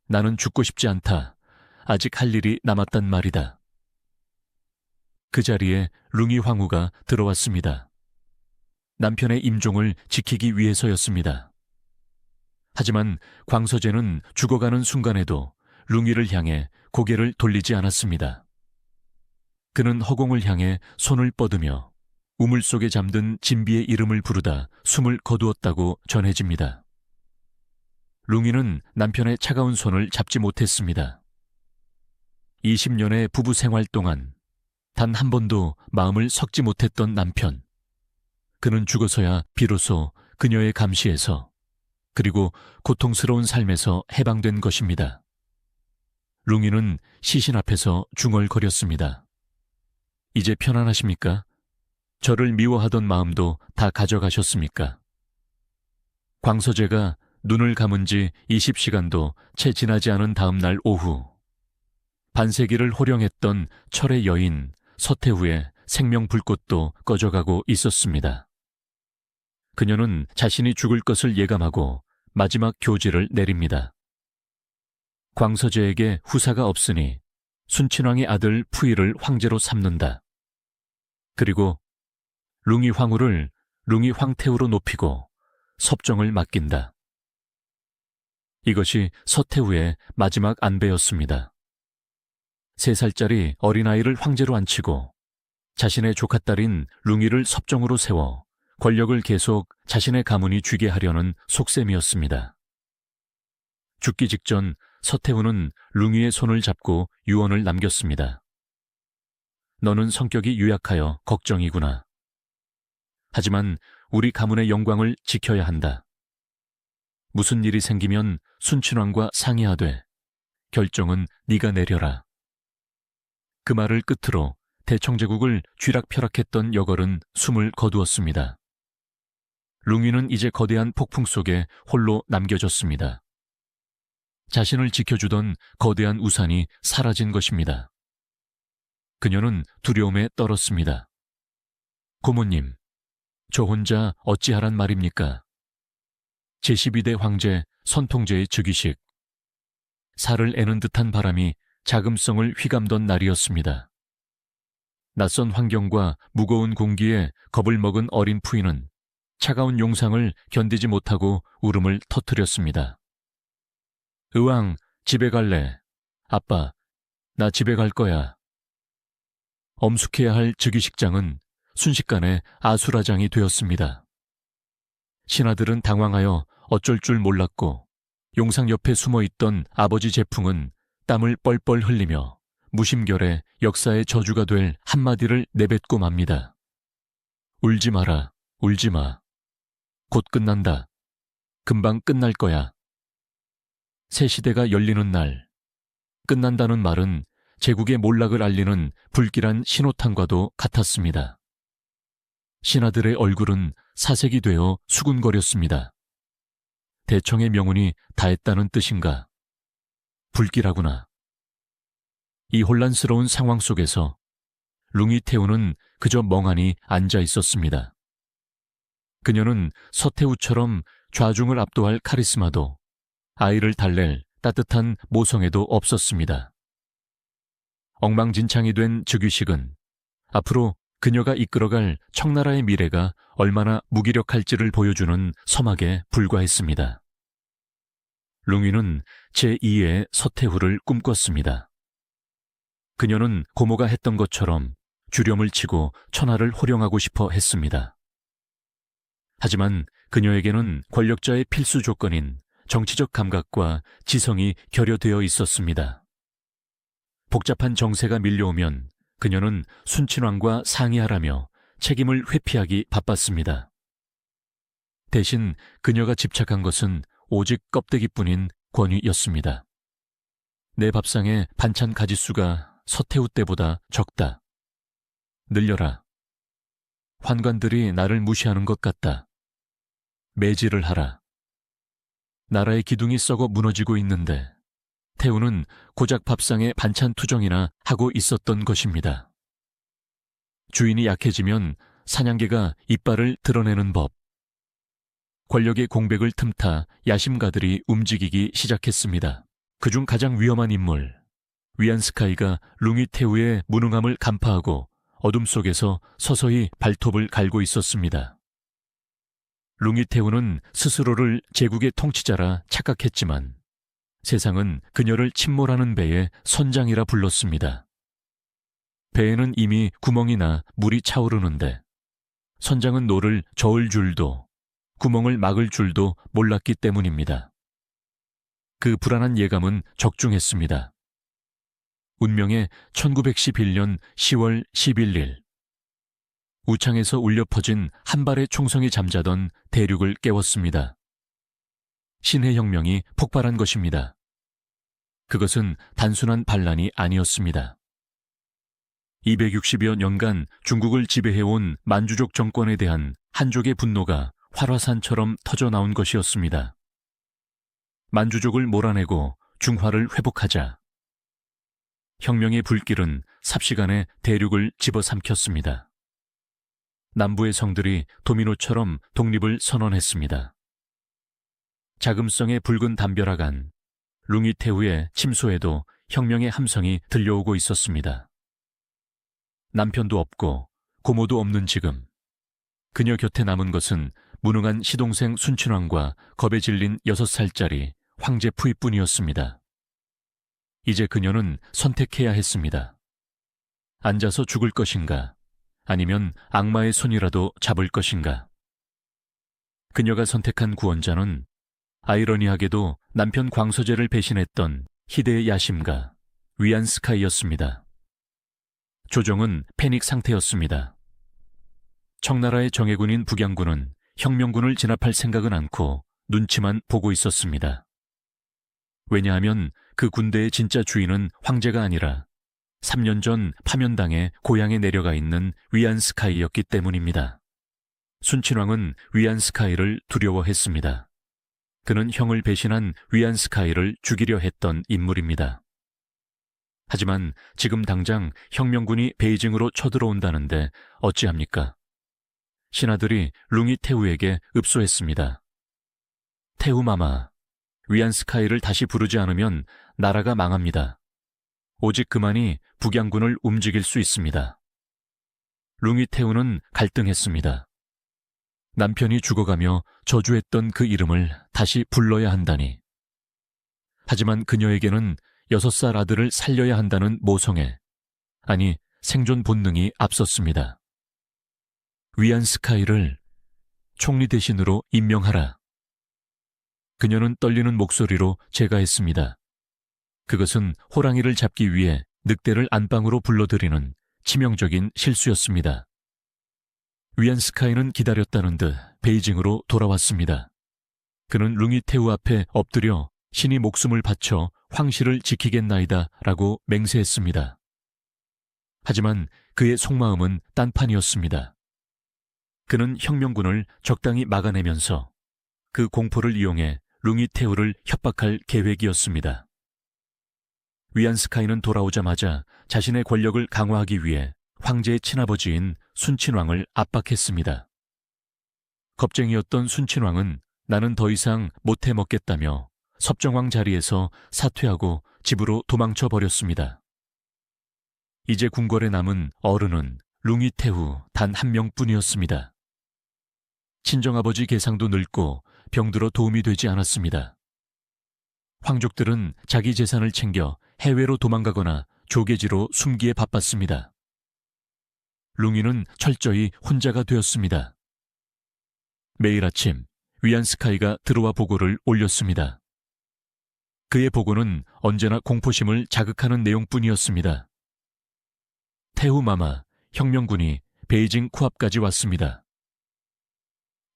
나는 죽고 싶지 않다. 아직 할 일이 남았단 말이다. 그 자리에 룽위 황후가 들어왔습니다. 남편의 임종을 지키기 위해서였습니다. 하지만 광서제는 죽어가는 순간에도 룽위를 향해 고개를 돌리지 않았습니다. 그는 허공을 향해 손을 뻗으며 우물 속에 잠든 진비의 이름을 부르다 숨을 거두었다고 전해집니다. 룽위는 남편의 차가운 손을 잡지 못했습니다. 20년의 부부 생활 동안 단 한 번도 마음을 섞지 못했던 남편. 그는 죽어서야 비로소 그녀의 감시에서 그리고 고통스러운 삶에서 해방된 것입니다. 룽위는 시신 앞에서 중얼거렸습니다. 이제 편안하십니까? 저를 미워하던 마음도 다 가져가셨습니까? 광서제가 눈을 감은 지 20시간도 채 지나지 않은 다음 날 오후 반세기를 호령했던 철의 여인 서태후의 생명 불꽃도 꺼져가고 있었습니다. 그녀는 자신이 죽을 것을 예감하고 마지막 교지를 내립니다. 광서제에게 후사가 없으니 순친왕의 아들 푸이를 황제로 삼는다. 그리고 룽위 황후를 룽위 황태후로 높이고 섭정을 맡긴다. 이것이 서태후의 마지막 안배였습니다. 3살짜리 어린아이를 황제로 앉히고 자신의 조카딸인 룽위를 섭정으로 세워 권력을 계속 자신의 가문이 쥐게 하려는 속셈이었습니다. 죽기 직전 서태후는 룽위의 손을 잡고 유언을 남겼습니다. 너는 성격이 유약하여 걱정이구나. 하지만 우리 가문의 영광을 지켜야 한다. 무슨 일이 생기면 순친왕과 상의하되 결정은 네가 내려라. 그 말을 끝으로 대청제국을 쥐락펴락했던 여걸은 숨을 거두었습니다. 룽위는 이제 거대한 폭풍 속에 홀로 남겨졌습니다. 자신을 지켜주던 거대한 우산이 사라진 것입니다. 그녀는 두려움에 떨었습니다. 고모님, 저 혼자 어찌하란 말입니까? 제12대 황제 선통제의 즉위식. 살을 애는 듯한 바람이 자금성을 휘감던 날이었습니다. 낯선 환경과 무거운 공기에 겁을 먹은 어린 푸이는 차가운 용상을 견디지 못하고 울음을 터뜨렸습니다. 의왕, 집에 갈래. 아빠, 나 집에 갈 거야. 엄숙해야 할 즉위식장은 순식간에 아수라장이 되었습니다. 신하들은 당황하여 어쩔 줄 몰랐고 용상 옆에 숨어있던 아버지 제풍은 땀을 뻘뻘 흘리며 무심결에 역사의 저주가 될 한마디를 내뱉고 맙니다. 울지 마라, 울지 마. 곧 끝난다. 금방 끝날 거야. 새 시대가 열리는 날, 끝난다는 말은 제국의 몰락을 알리는 불길한 신호탄과도 같았습니다. 신하들의 얼굴은 사색이 되어 수군거렸습니다. 대청의 명운이 다했다는 뜻인가? 불길하구나. 이 혼란스러운 상황 속에서 룽이태우는 그저 멍하니 앉아 있었습니다. 그녀는 서태후처럼 좌중을 압도할 카리스마도 아이를 달랠 따뜻한 모성애도 없었습니다. 엉망진창이 된 즉위식은 앞으로 그녀가 이끌어갈 청나라의 미래가 얼마나 무기력할지를 보여주는 서막에 불과했습니다. 룽위는 제2의 서태후를 꿈꿨습니다. 그녀는 고모가 했던 것처럼 주렴을 치고 천하를 호령하고 싶어 했습니다. 하지만 그녀에게는 권력자의 필수 조건인 정치적 감각과 지성이 결여되어 있었습니다. 복잡한 정세가 밀려오면 그녀는 순친왕과 상의하라며 책임을 회피하기 바빴습니다. 대신 그녀가 집착한 것은 오직 껍데기뿐인 권위였습니다. 내 밥상에 반찬 가짓수가 서태후 때보다 적다. 늘려라. 환관들이 나를 무시하는 것 같다. 매질을 하라. 나라의 기둥이 썩어 무너지고 있는데 태우는 고작 밥상에 반찬 투정이나 하고 있었던 것입니다. 주인이 약해지면 사냥개가 이빨을 드러내는 법. 권력의 공백을 틈타 야심가들이 움직이기 시작했습니다. 그중 가장 위험한 인물, 위안스카이가 룽이태우의 무능함을 간파하고 어둠 속에서 서서히 발톱을 갈고 있었습니다. 룽이태우는 스스로를 제국의 통치자라 착각했지만 세상은 그녀를 침몰하는 배의 선장이라 불렀습니다. 배에는 이미 구멍이 나 물이 차오르는데 선장은 노를 저을 줄도 구멍을 막을 줄도 몰랐기 때문입니다. 그 불안한 예감은 적중했습니다. 운명의 1911년 10월 11일 우창에서 울려 퍼진 한 발의 총성이 잠자던 대륙을 깨웠습니다. 신해 혁명이 폭발한 것입니다. 그것은 단순한 반란이 아니었습니다. 260여 년간 중국을 지배해온 만주족 정권에 대한 한족의 분노가 활화산처럼 터져나온 것이었습니다. 만주족을 몰아내고 중화를 회복하자. 혁명의 불길은 삽시간에 대륙을 집어삼켰습니다. 남부의 성들이 도미노처럼 독립을 선언했습니다. 자금성의 붉은 담벼락안, 룽이태우의 침소에도 혁명의 함성이 들려오고 있었습니다. 남편도 없고 고모도 없는 지금, 그녀 곁에 남은 것은 무능한 시동생 순친왕과 겁에 질린 6살짜리 황제 푸이뿐이었습니다. 이제 그녀는 선택해야 했습니다. 앉아서 죽을 것인가, 아니면 악마의 손이라도 잡을 것인가. 그녀가 선택한 구원자는 아이러니하게도 남편 광서제를 배신했던 희대의 야심가 위안스카이였습니다. 조정은 패닉 상태였습니다. 청나라의 정예군인 북양군은 혁명군을 진압할 생각은 않고 눈치만 보고 있었습니다. 왜냐하면 그 군대의 진짜 주인은 황제가 아니라 3년 전 파면당해 고향에 내려가 있는 위안스카이였기 때문입니다. 순친왕은 위안스카이를 두려워했습니다. 그는 형을 배신한 위안스카이를 죽이려 했던 인물입니다. 하지만 지금 당장 혁명군이 베이징으로 쳐들어온다는데 어찌합니까? 신하들이 룽이태우에게 읍소했습니다. 태우마마, 위안스카이를 다시 부르지 않으면 나라가 망합니다. 오직 그만이 북양군을 움직일 수 있습니다. 룽이태우는 갈등했습니다. 남편이 죽어가며 저주했던 그 이름을 다시 불러야 한다니. 하지만 그녀에게는 6살 아들을 살려야 한다는 모성애, 아니 생존 본능이 앞섰습니다. 위안스카이를 총리 대신으로 임명하라. 그녀는 떨리는 목소리로 제가했습니다. 그것은 호랑이를 잡기 위해 늑대를 안방으로 불러들이는 치명적인 실수였습니다. 위안스카이는 기다렸다는 듯 베이징으로 돌아왔습니다. 그는 룽이태우 앞에 엎드려 신이 목숨을 바쳐 황실을 지키겠나이다 라고 맹세했습니다. 하지만 그의 속마음은 딴판이었습니다. 그는 혁명군을 적당히 막아내면서 그 공포를 이용해 룽이테우를 협박할 계획이었습니다. 위안스카이는 돌아오자마자 자신의 권력을 강화하기 위해 황제의 친아버지인 순친왕을 압박했습니다. 겁쟁이였던 순친왕은 나는 더 이상 못해 먹겠다며 섭정왕 자리에서 사퇴하고 집으로 도망쳐 버렸습니다. 이제 궁궐에 남은 어른은 룽이테우 단 한 명뿐이었습니다. 친정아버지 계상도 늙고 병들어 도움이 되지 않았습니다. 황족들은 자기 재산을 챙겨 해외로 도망가거나 조계지로 숨기에 바빴습니다. 룽이는 철저히 혼자가 되었습니다. 매일 아침 위안스카이가 들어와 보고를 올렸습니다. 그의 보고는 언제나 공포심을 자극하는 내용뿐이었습니다. 테우마마, 혁명군이 베이징 코앞까지 왔습니다.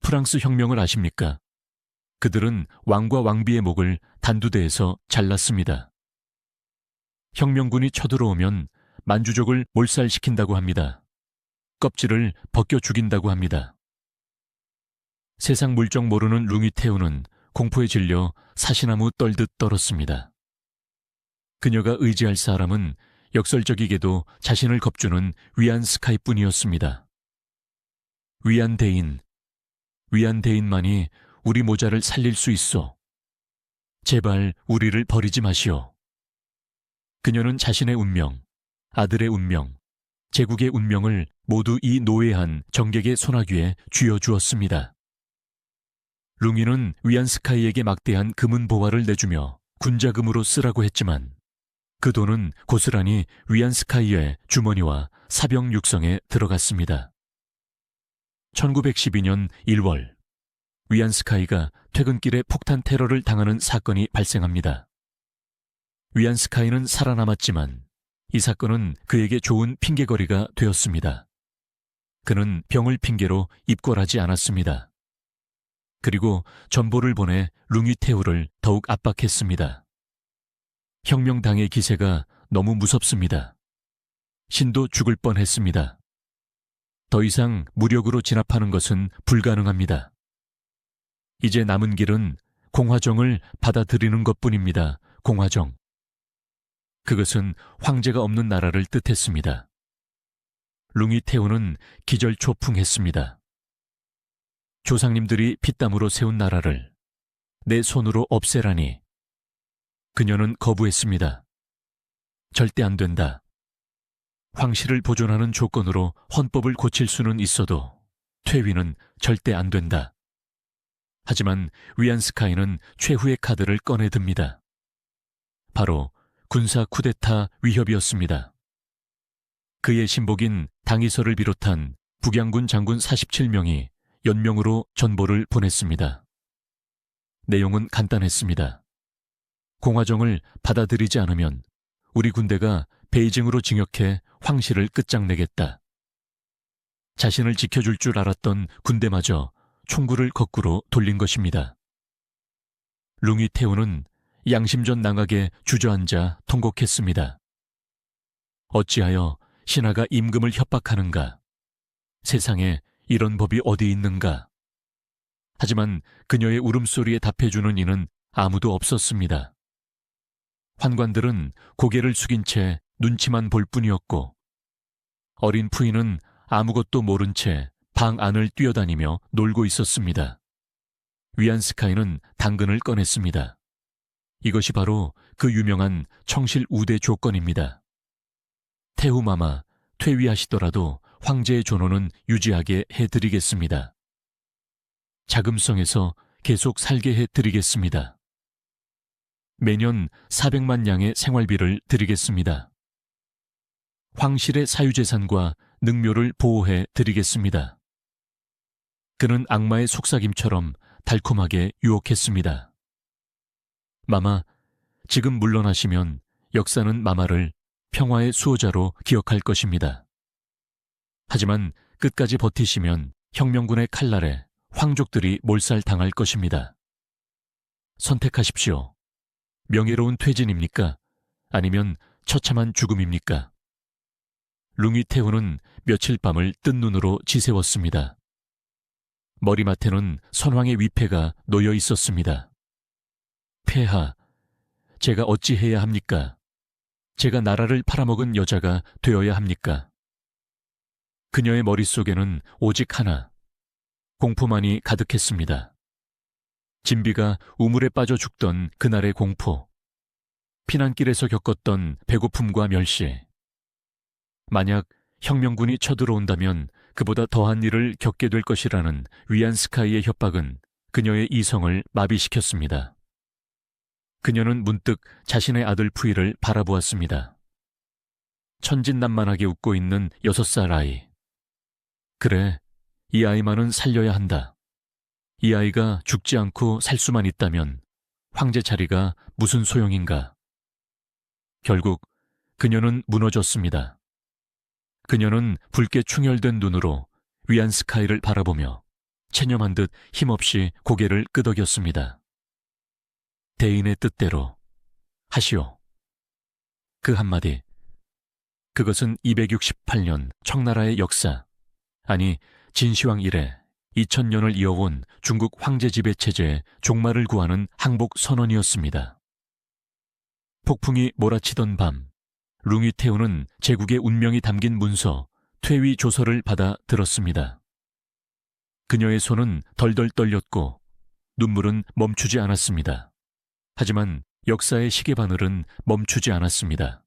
프랑스 혁명을 아십니까? 그들은 왕과 왕비의 목을 단두대에서 잘랐습니다. 혁명군이 쳐들어오면 만주족을 몰살시킨다고 합니다. 껍질을 벗겨 죽인다고 합니다. 세상 물정 모르는 룽이테우는 공포에 질려 사시나무 떨듯 떨었습니다. 그녀가 의지할 사람은 역설적이게도 자신을 겁주는 위안스카이뿐이었습니다. 위안대인만이 우리 모자를 살릴 수 있어. 제발 우리를 버리지 마시오. 그녀는 자신의 운명, 아들의 운명, 제국의 운명을 모두 이 노예한 정객의 손아귀에 쥐어주었습니다. 룽이는 위안스카이에게 막대한 금은 보화를 내주며 군자금으로 쓰라고 했지만 그 돈은 고스란히 위안스카이의 주머니와 사병 육성에 들어갔습니다. 1912년 1월 위안스카이가 퇴근길에 폭탄 테러를 당하는 사건이 발생합니다. 위안스카이는 살아남았지만 이 사건은 그에게 좋은 핑계거리가 되었습니다. 그는 병을 핑계로 입궐하지 않았습니다. 그리고 전보를 보내 룽이테우를 더욱 압박했습니다. 혁명당의 기세가 너무 무섭습니다. 신도 죽을 뻔했습니다. 더 이상 무력으로 진압하는 것은 불가능합니다. 이제 남은 길은 공화정을 받아들이는 것뿐입니다. 공화정. 그것은 황제가 없는 나라를 뜻했습니다. 룽이테우는 기절초풍했습니다. 조상님들이 피땀으로 세운 나라를 내 손으로 없애라니. 그녀는 거부했습니다. 절대 안 된다. 황실을 보존하는 조건으로 헌법을 고칠 수는 있어도 퇴위는 절대 안 된다. 하지만 위안스카이는 최후의 카드를 꺼내듭니다. 바로 군사 쿠데타 위협이었습니다. 그의 신복인 당이설을 비롯한 북양군 장군 47명이 연명으로 전보를 보냈습니다. 내용은 간단했습니다. 공화정을 받아들이지 않으면 우리 군대가 베이징으로 징역해 황실을 끝장내겠다. 자신을 지켜줄 줄 알았던 군대마저 총구를 거꾸로 돌린 것입니다. 룽이테우는 양심전 낭악에 주저앉아 통곡했습니다. 어찌하여 신하가 임금을 협박하는가? 세상에 이런 법이 어디 있는가? 하지만 그녀의 울음소리에 답해주는 이는 아무도 없었습니다. 환관들은 고개를 숙인 채 눈치만 볼 뿐이었고 어린 부인은 아무것도 모른 채 방 안을 뛰어다니며 놀고 있었습니다. 위안스카이는 당근을 꺼냈습니다. 이것이 바로 그 유명한 청실 우대 조건입니다. 테우마마, 퇴위하시더라도 황제의 존엄은 유지하게 해드리겠습니다. 자금성에서 계속 살게 해드리겠습니다. 매년 400만 양의 생활비를 드리겠습니다. 황실의 사유재산과 능묘를 보호해 드리겠습니다. 그는 악마의 속삭임처럼 달콤하게 유혹했습니다. 마마, 지금 물러나시면 역사는 마마를 평화의 수호자로 기억할 것입니다. 하지만 끝까지 버티시면 혁명군의 칼날에 황족들이 몰살당할 것입니다. 선택하십시오. 명예로운 퇴진입니까? 아니면 처참한 죽음입니까? 룽위태후는 며칠 밤을 뜬 눈으로 지새웠습니다. 머리맡에는 선왕의 위패가 놓여 있었습니다. 폐하, 제가 어찌해야 합니까? 제가 나라를 팔아먹은 여자가 되어야 합니까? 그녀의 머릿속에는 오직 하나, 공포만이 가득했습니다. 진비가 우물에 빠져 죽던 그날의 공포, 피난길에서 겪었던 배고픔과 멸시, 만약 혁명군이 쳐들어온다면 그보다 더한 일을 겪게 될 것이라는 위안스카이의 협박은 그녀의 이성을 마비시켰습니다. 그녀는 문득 자신의 아들 푸이를 바라보았습니다. 천진난만하게 웃고 있는 6살 아이. 그래, 이 아이만은 살려야 한다. 이 아이가 죽지 않고 살 수만 있다면 황제 자리가 무슨 소용인가. 결국 그녀는 무너졌습니다. 그녀는 붉게 충혈된 눈으로 위안스카이를 바라보며 체념한 듯 힘없이 고개를 끄덕였습니다. 대인의 뜻대로 하시오. 그 한마디, 그것은 268년 청나라의 역사, 아니 진시황 이래 2000년을 이어온 중국 황제 지배 체제의 종말을 구하는 항복 선언이었습니다. 폭풍이 몰아치던 밤, 룽위태후는 제국의 운명이 담긴 문서, 퇴위 조서를 받아 들었습니다. 그녀의 손은 덜덜 떨렸고 눈물은 멈추지 않았습니다. 하지만 역사의 시계바늘은 멈추지 않았습니다.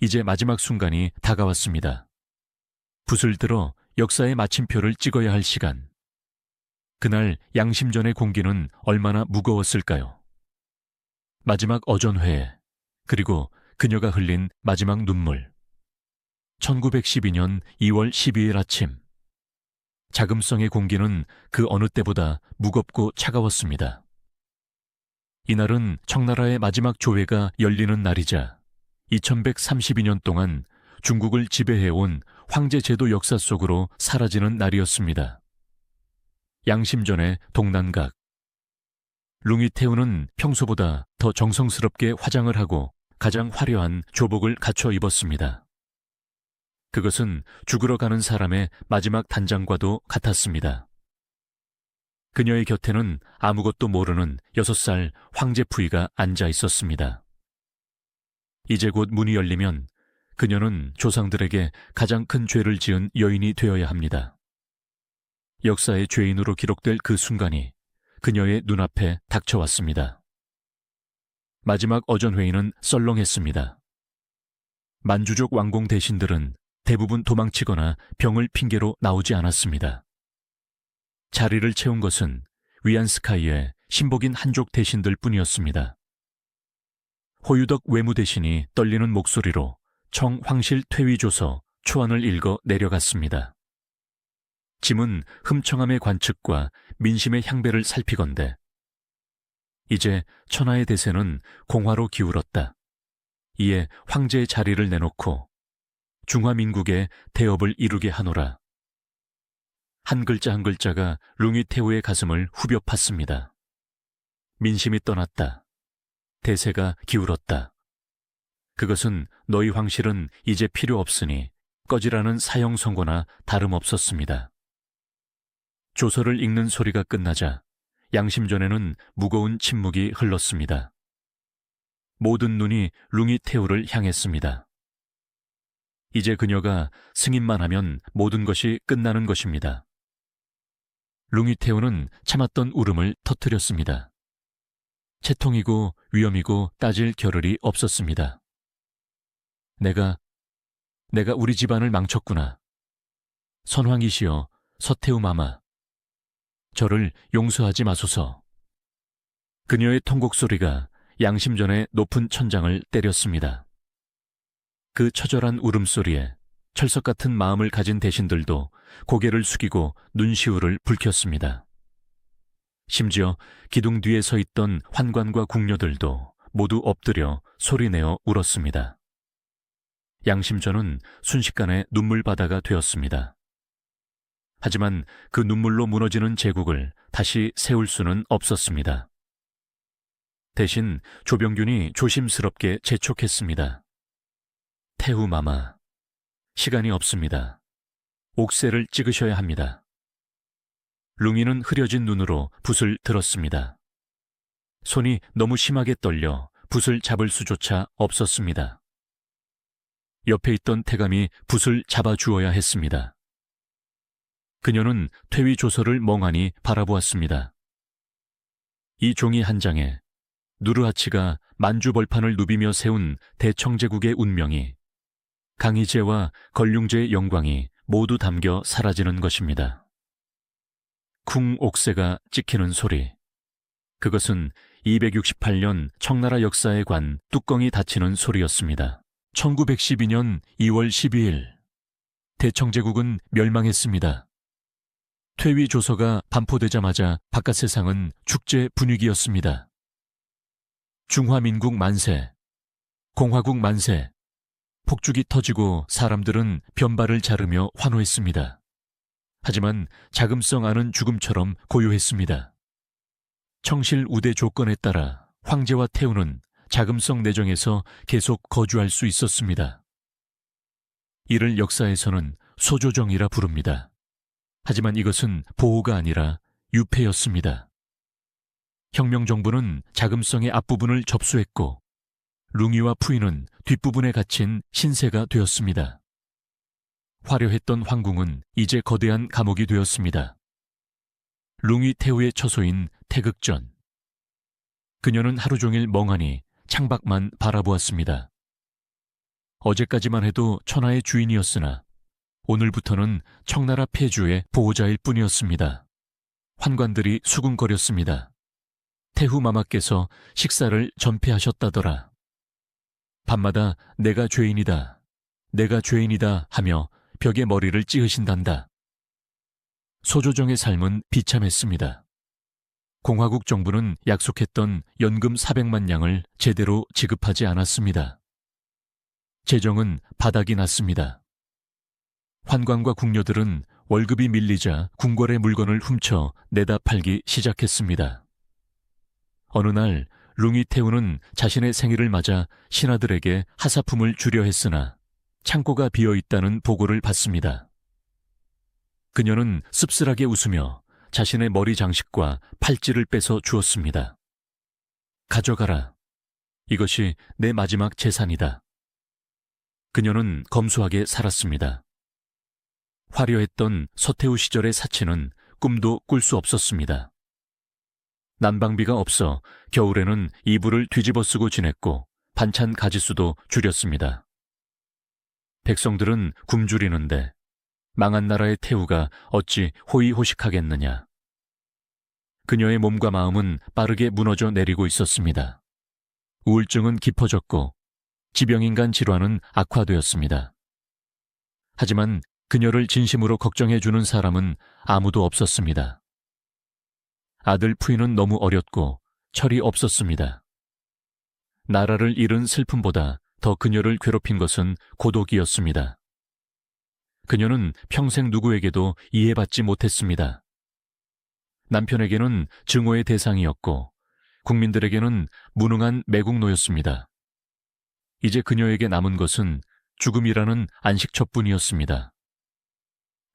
이제 마지막 순간이 다가왔습니다. 붓을 들어 역사의 마침표를 찍어야 할 시간. 그날 양심전의 공기는 얼마나 무거웠을까요? 마지막 어전회에, 그리고 그녀가 흘린 마지막 눈물. 1912년 2월 12일 아침. 자금성의 공기는 그 어느 때보다 무겁고 차가웠습니다. 이날은 청나라의 마지막 조회가 열리는 날이자 2132년 동안 중국을 지배해온 황제제도 역사 속으로 사라지는 날이었습니다. 양심전의 동난각. 룽위태후는 평소보다 더 정성스럽게 화장을 하고 가장 화려한 조복을 갖춰 입었습니다. 그것은 죽으러 가는 사람의 마지막 단장과도 같았습니다. 그녀의 곁에는 아무것도 모르는 6살 황제 푸이가 앉아 있었습니다. 이제 곧 문이 열리면 그녀는 조상들에게 가장 큰 죄를 지은 여인이 되어야 합니다. 역사의 죄인으로 기록될 그 순간이 그녀의 눈앞에 닥쳐왔습니다. 마지막 어전회의는 썰렁했습니다. 만주족 왕공 대신들은 대부분 도망치거나 병을 핑계로 나오지 않았습니다. 자리를 채운 것은 위안스카이의 신복인 한족 대신들 뿐이었습니다. 호유덕 외무 대신이 떨리는 목소리로 청황실 퇴위조서 초안을 읽어 내려갔습니다. 짐은 흠청함의 관측과 민심의 향배를 살피건대 이제 천하의 대세는 공화로 기울었다. 이에 황제의 자리를 내놓고 중화민국의 대업을 이루게 하노라. 한 글자 한 글자가 룽위태후의 가슴을 후벼 팠습니다. 민심이 떠났다. 대세가 기울었다. 그것은 너희 황실은 이제 필요 없으니 꺼지라는 사형 선고나 다름없었습니다. 조서를 읽는 소리가 끝나자 양심전에는 무거운 침묵이 흘렀습니다. 모든 눈이 룽위태후를 향했습니다. 이제 그녀가 승인만 하면 모든 것이 끝나는 것입니다. 룽위태후는 참았던 울음을 터뜨렸습니다. 채통이고 위험이고 따질 겨를이 없었습니다. 내가 우리 집안을 망쳤구나. 선왕이시여, 서태후 마마. 저를 용서하지 마소서. 그녀의 통곡 소리가 양심전의 높은 천장을 때렸습니다. 그 처절한 울음소리에 철석 같은 마음을 가진 대신들도 고개를 숙이고 눈시울을 붉혔습니다. 심지어 기둥 뒤에 서 있던 환관과 궁녀들도 모두 엎드려 소리내어 울었습니다. 양심전은 순식간에 눈물바다가 되었습니다. 하지만 그 눈물로 무너지는 제국을 다시 세울 수는 없었습니다. 대신 조병균이 조심스럽게 재촉했습니다. 태후마마, 시간이 없습니다. 옥새를 찍으셔야 합니다. 룽이는 흐려진 눈으로 붓을 들었습니다. 손이 너무 심하게 떨려 붓을 잡을 수조차 없었습니다. 옆에 있던 태감이 붓을 잡아주어야 했습니다. 그녀는 퇴위 조서를 멍하니 바라보았습니다. 이 종이 한 장에 누르하치가 만주벌판을 누비며 세운 대청제국의 운명이, 강희제와 걸륭제의 영광이 모두 담겨 사라지는 것입니다. 쿵 옥새가 찍히는 소리. 그것은 268년 청나라 역사에 관 뚜껑이 닫히는 소리였습니다. 1912년 2월 12일 대청제국은 멸망했습니다. 퇴위 조서가 반포되자마자 바깥 세상은 축제 분위기였습니다. 중화민국 만세, 공화국 만세, 폭죽이 터지고 사람들은 변발을 자르며 환호했습니다. 하지만 자금성 안은 죽음처럼 고요했습니다. 청실 우대 조건에 따라 황제와 태우는 자금성 내정에서 계속 거주할 수 있었습니다. 이를 역사에서는 소조정이라 부릅니다. 하지만 이것은 보호가 아니라 유폐였습니다. 혁명정부는 자금성의 앞부분을 접수했고 룽이와 푸이는 뒷부분에 갇힌 신세가 되었습니다. 화려했던 황궁은 이제 거대한 감옥이 되었습니다. 룽이 태후의 처소인 태극전. 그녀는 하루 종일 멍하니 창밖만 바라보았습니다. 어제까지만 해도 천하의 주인이었으나 오늘부터는 청나라 폐주의 보호자일 뿐이었습니다. 환관들이 수군거렸습니다. 태후마마께서 식사를 전폐하셨다더라. 밤마다 내가 죄인이다, 내가 죄인이다 하며 벽에 머리를 찍으신단다. 소조정의 삶은 비참했습니다. 공화국 정부는 약속했던 연금 400만 냥을 제대로 지급하지 않았습니다. 재정은 바닥이 났습니다. 환관과 궁녀들은 월급이 밀리자 궁궐의 물건을 훔쳐 내다 팔기 시작했습니다. 어느 날 룽이 태우는 자신의 생일을 맞아 신하들에게 하사품을 주려 했으나 창고가 비어있다는 보고를 받습니다. 그녀는 씁쓸하게 웃으며 자신의 머리 장식과 팔찌를 빼서 주었습니다. 가져가라. 이것이 내 마지막 재산이다. 그녀는 검소하게 살았습니다. 화려했던 서태후 시절의 사치는 꿈도 꿀 수 없었습니다. 난방비가 없어 겨울에는 이불을 뒤집어 쓰고 지냈고 반찬 가짓수도 줄였습니다. 백성들은 굶주리는데 망한 나라의 태후가 어찌 호의호식하겠느냐. 그녀의 몸과 마음은 빠르게 무너져 내리고 있었습니다. 우울증은 깊어졌고 지병인간 질환은 악화되었습니다. 하지만 그녀를 진심으로 걱정해주는 사람은 아무도 없었습니다. 아들 푸이는 너무 어렸고 철이 없었습니다. 나라를 잃은 슬픔보다 더 그녀를 괴롭힌 것은 고독이었습니다. 그녀는 평생 누구에게도 이해받지 못했습니다. 남편에게는 증오의 대상이었고 국민들에게는 무능한 매국노였습니다. 이제 그녀에게 남은 것은 죽음이라는 안식처뿐이었습니다.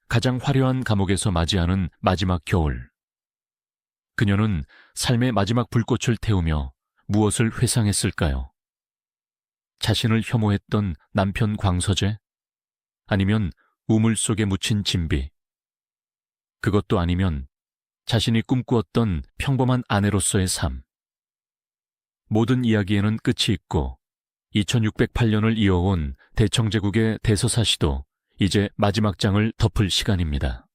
가장 화려한 감옥에서 맞이하는 마지막 겨울. 그녀는 삶의 마지막 불꽃을 태우며 무엇을 회상했을까요? 자신을 혐오했던 남편 광서제? 아니면 우물 속에 묻힌 진비? 그것도 아니면 자신이 꿈꾸었던 평범한 아내로서의 삶. 모든 이야기에는 끝이 있고 2608년을 이어온 대청제국의 대서사시도 이제 마지막 장을 덮을 시간입니다.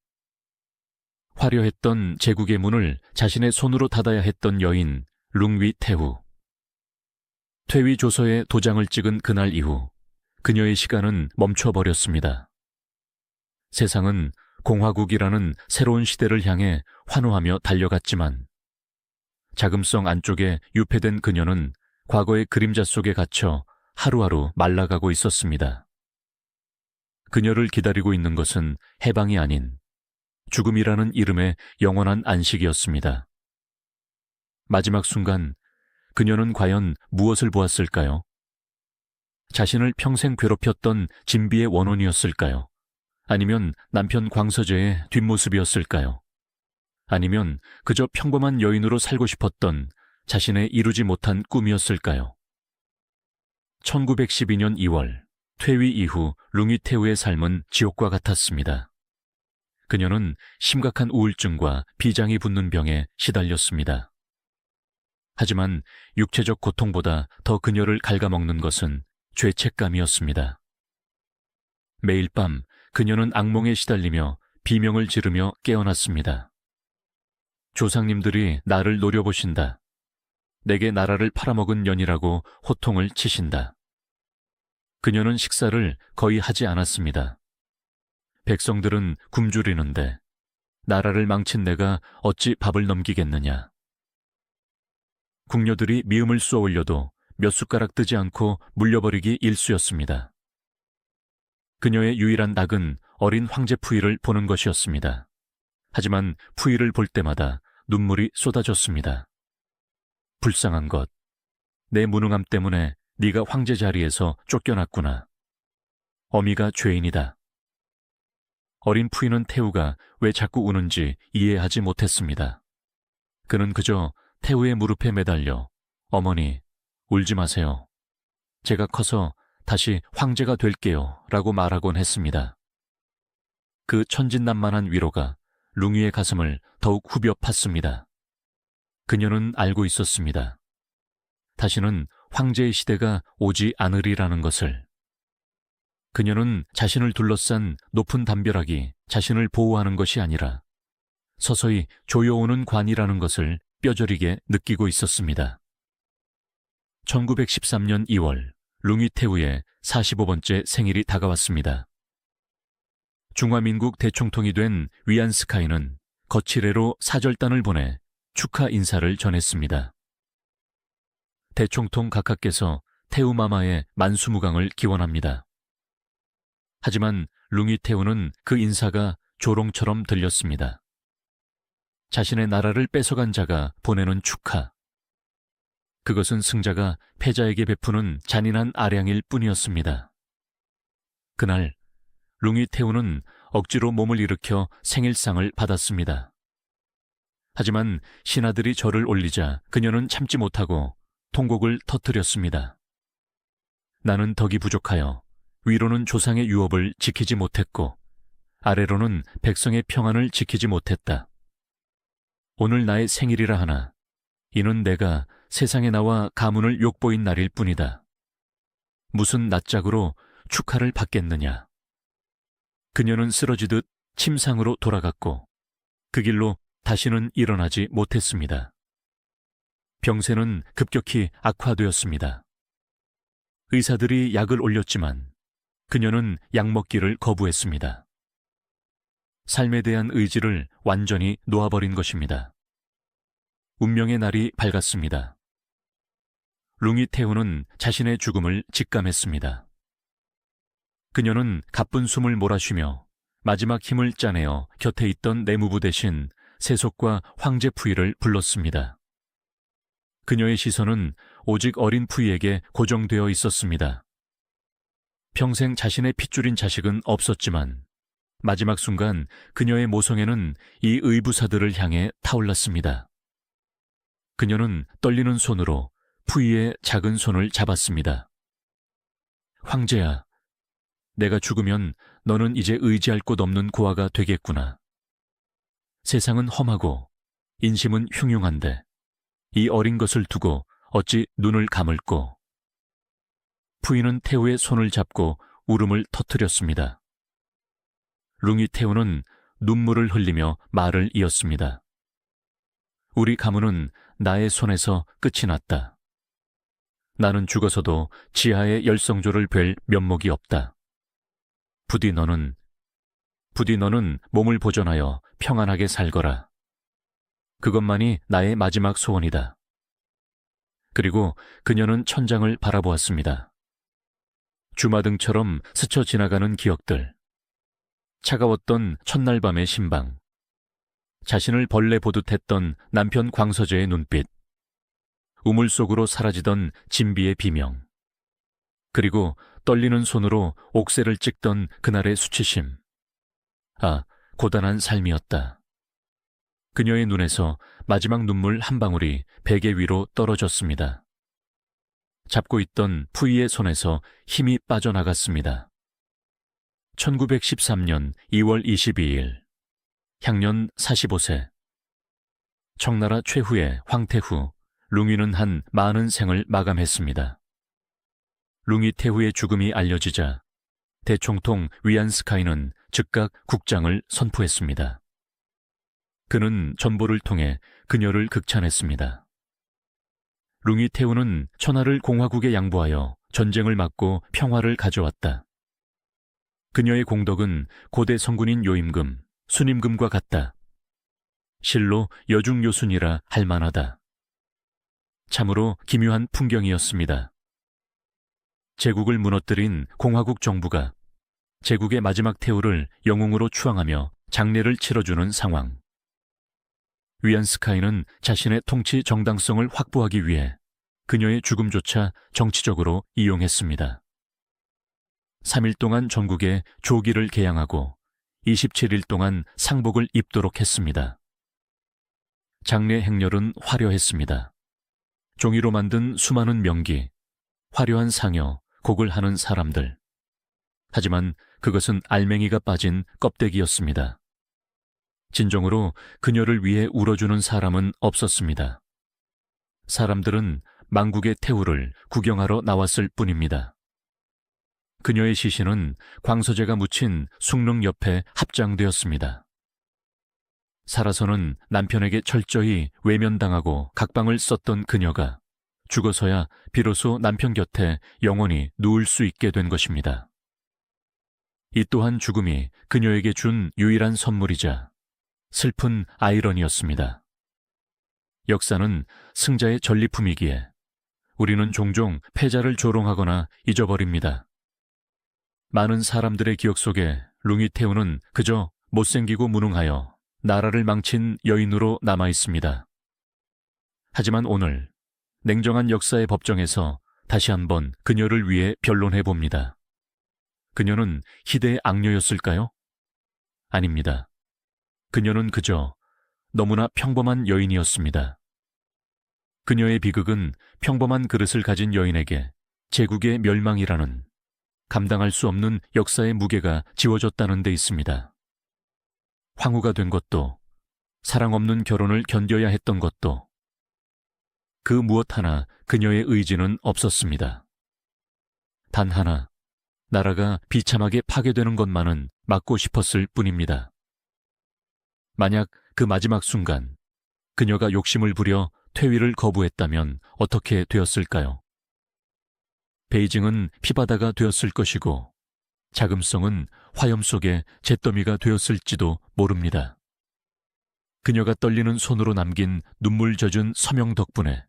화려했던 제국의 문을 자신의 손으로 닫아야 했던 여인 룽위 태후. 퇴위 조서에 도장을 찍은 그날 이후 그녀의 시간은 멈춰버렸습니다. 세상은 공화국이라는 새로운 시대를 향해 환호하며 달려갔지만 자금성 안쪽에 유폐된 그녀는 과거의 그림자 속에 갇혀 하루하루 말라가고 있었습니다. 그녀를 기다리고 있는 것은 해방이 아닌 죽음이라는 이름의 영원한 안식이었습니다. 마지막 순간 그녀는 과연 무엇을 보았을까요? 자신을 평생 괴롭혔던 진비의 원혼이었을까요? 아니면 남편 광서재의 뒷모습이었을까요? 아니면 그저 평범한 여인으로 살고 싶었던 자신의 이루지 못한 꿈이었을까요? 1912년 2월, 퇴위 이후 룽이태우의 삶은 지옥과 같았습니다. 그녀는 심각한 우울증과 비장이 붙는 병에 시달렸습니다. 하지만 육체적 고통보다 더 그녀를 갉아먹는 것은 죄책감이었습니다. 매일 밤 그녀는 악몽에 시달리며 비명을 지르며 깨어났습니다. 조상님들이 나를 노려보신다. 내게 나라를 팔아먹은 년이라고 호통을 치신다. 그녀는 식사를 거의 하지 않았습니다. 백성들은 굶주리는데 나라를 망친 내가 어찌 밥을 넘기겠느냐. 궁녀들이 미음을 쏘아 올려도 몇 숟가락 뜨지 않고 물려버리기 일쑤였습니다. 그녀의 유일한 낙은 어린 황제 푸이를 보는 것이었습니다. 하지만 푸이를 볼 때마다 눈물이 쏟아졌습니다. 불쌍한 것, 내 무능함 때문에 네가 황제 자리에서 쫓겨났구나. 어미가 죄인이다. 어린 푸이는 태우가 왜 자꾸 우는지 이해하지 못했습니다. 그는 그저 태우의 무릎에 매달려 어머니, 울지 마세요. 제가 커서 다시 황제가 될게요 라고 말하곤 했습니다. 그 천진난만한 위로가 룽이의 가슴을 더욱 후벼 팠습니다. 그녀는 알고 있었습니다. 다시는 황제의 시대가 오지 않으리라는 것을. 그녀는 자신을 둘러싼 높은 담벼락이 자신을 보호하는 것이 아니라 서서히 조여오는 관이라는 것을 뼈저리게 느끼고 있었습니다. 1913년 2월, 룽이태우의 45번째 생일이 다가왔습니다. 중화민국 대총통이 된 위안스카이는 거칠애로 사절단을 보내 축하 인사를 전했습니다. 대총통 각하께서 태우마마의 만수무강을 기원합니다. 하지만 룽이태우는 그 인사가 조롱처럼 들렸습니다. 자신의 나라를 뺏어간 자가 보내는 축하. 그것은 승자가 패자에게 베푸는 잔인한 아량일 뿐이었습니다. 그날 룽이태우는 억지로 몸을 일으켜 생일상을 받았습니다. 하지만 신하들이 절을 올리자 그녀는 참지 못하고 통곡을 터뜨렸습니다. 나는 덕이 부족하여 위로는 조상의 유업을 지키지 못했고 아래로는 백성의 평안을 지키지 못했다. 오늘 나의 생일이라 하나 이는 내가 세상에 나와 가문을 욕보인 날일 뿐이다. 무슨 낯짝으로 축하를 받겠느냐. 그녀는 쓰러지듯 침상으로 돌아갔고 그 길로 다시는 일어나지 못했습니다. 병세는 급격히 악화되었습니다. 의사들이 약을 올렸지만 그녀는 약 먹기를 거부했습니다. 삶에 대한 의지를 완전히 놓아버린 것입니다. 운명의 날이 밝았습니다. 룽이태우는 자신의 죽음을 직감했습니다. 그녀는 가쁜 숨을 몰아쉬며 마지막 힘을 짜내어 곁에 있던 내무부 대신 세속과 황제 푸이를 불렀습니다. 그녀의 시선은 오직 어린 푸이에게 고정되어 있었습니다. 평생 자신의 핏줄인 자식은 없었지만 마지막 순간 그녀의 모성애는 이 의부사들을 향해 타올랐습니다. 그녀는 떨리는 손으로 푸이의 작은 손을 잡았습니다. 황제야, 내가 죽으면 너는 이제 의지할 곳 없는 고아가 되겠구나. 세상은 험하고 인심은 흉흉한데 이 어린 것을 두고 어찌 눈을 감을꼬. 푸이는 태우의 손을 잡고 울음을 터뜨렸습니다. 룽이태우는 눈물을 흘리며 말을 이었습니다. 우리 가문은 나의 손에서 끝이 났다. 나는 죽어서도 지하의 열성조를 뵐 면목이 없다. 부디 너는 몸을 보존하여 평안하게 살거라. 그것만이 나의 마지막 소원이다. 그리고 그녀는 천장을 바라보았습니다. 주마등처럼 스쳐 지나가는 기억들. 차가웠던 첫날 밤의 심방. 자신을 벌레 보듯 했던 남편 광서재의 눈빛. 우물 속으로 사라지던 진비의 비명, 그리고 떨리는 손으로 옥새를 찍던 그날의 수치심. 아, 고단한 삶이었다. 그녀의 눈에서 마지막 눈물 한 방울이 베개 위로 떨어졌습니다. 잡고 있던 푸이의 손에서 힘이 빠져나갔습니다. 1913년 2월 22일, 향년 45세. 청나라 최후의 황태후, 룽위는 한 많은 생을 마감했습니다. 룽위 태후의 죽음이 알려지자 대총통 위안스카이는 즉각 국장을 선포했습니다. 그는 전보를 통해 그녀를 극찬했습니다. 룽위 태후는 천하를 공화국에 양보하여 전쟁을 막고 평화를 가져왔다. 그녀의 공덕은 고대 성군인 요임금, 순임금과 같다. 실로 여중요순이라 할 만하다. 참으로 기묘한 풍경이었습니다. 제국을 무너뜨린 공화국 정부가 제국의 마지막 태후를 영웅으로 추앙하며 장례를 치러주는 상황. 위안스카이는 자신의 통치 정당성을 확보하기 위해 그녀의 죽음조차 정치적으로 이용했습니다. 3일 동안 전국에 조기를 개양하고 27일 동안 상복을 입도록 했습니다. 장례 행렬은 화려했습니다. 종이로 만든 수많은 명기, 화려한 상여, 곡을 하는 사람들. 하지만 그것은 알맹이가 빠진 껍데기였습니다. 진정으로 그녀를 위해 울어주는 사람은 없었습니다. 사람들은 망국의 태후를 구경하러 나왔을 뿐입니다. 그녀의 시신은 광서제가 묻힌 숭릉 옆에 합장되었습니다. 살아서는 남편에게 철저히 외면당하고 각방을 썼던 그녀가 죽어서야 비로소 남편 곁에 영원히 누울 수 있게 된 것입니다. 이 또한 죽음이 그녀에게 준 유일한 선물이자 슬픈 아이러니였습니다. 역사는 승자의 전리품이기에 우리는 종종 패자를 조롱하거나 잊어버립니다. 많은 사람들의 기억 속에 룽위 태후는 그저 못생기고 무능하여 나라를 망친 여인으로 남아 있습니다. 하지만 오늘 냉정한 역사의 법정에서 다시 한번 그녀를 위해 변론해 봅니다. 그녀는 희대의 악녀였을까요? 아닙니다. 그녀는 그저 너무나 평범한 여인이었습니다. 그녀의 비극은 평범한 그릇을 가진 여인에게 제국의 멸망이라는 감당할 수 없는 역사의 무게가 지워졌다는 데 있습니다. 황후가 된 것도, 사랑 없는 결혼을 견뎌야 했던 것도, 그 무엇 하나 그녀의 의지는 없었습니다. 단 하나, 나라가 비참하게 파괴되는 것만은 막고 싶었을 뿐입니다. 만약 그 마지막 순간 그녀가 욕심을 부려 퇴위를 거부했다면 어떻게 되었을까요? 베이징은 피바다가 되었을 것이고 자금성은 화염 속의 잿더미가 되었을지도 모릅니다. 그녀가 떨리는 손으로 남긴 눈물 젖은 서명 덕분에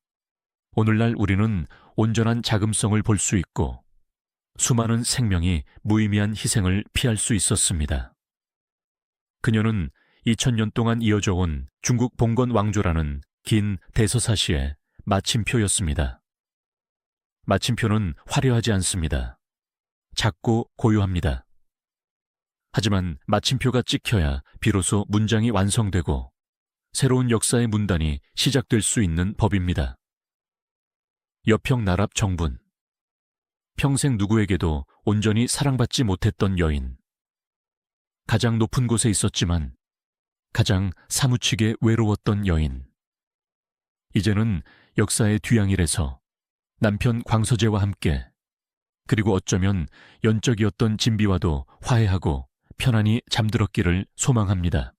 오늘날 우리는 온전한 자금성을 볼 수 있고 수많은 생명이 무의미한 희생을 피할 수 있었습니다. 그녀는 2000년 동안 이어져 온 중국 봉건 왕조라는 긴 대서사시의 마침표였습니다. 마침표는 화려하지 않습니다. 작고 고요합니다. 하지만 마침표가 찍혀야 비로소 문장이 완성되고 새로운 역사의 문단이 시작될 수 있는 법입니다. 여평나랍 정분. 평생 누구에게도 온전히 사랑받지 못했던 여인. 가장 높은 곳에 있었지만 가장 사무치게 외로웠던 여인. 이제는 역사의 뒤양일에서 남편 광서제와 함께 그리고 어쩌면 연적이었던 진비와도 화해하고 편안히 잠들었기를 소망합니다.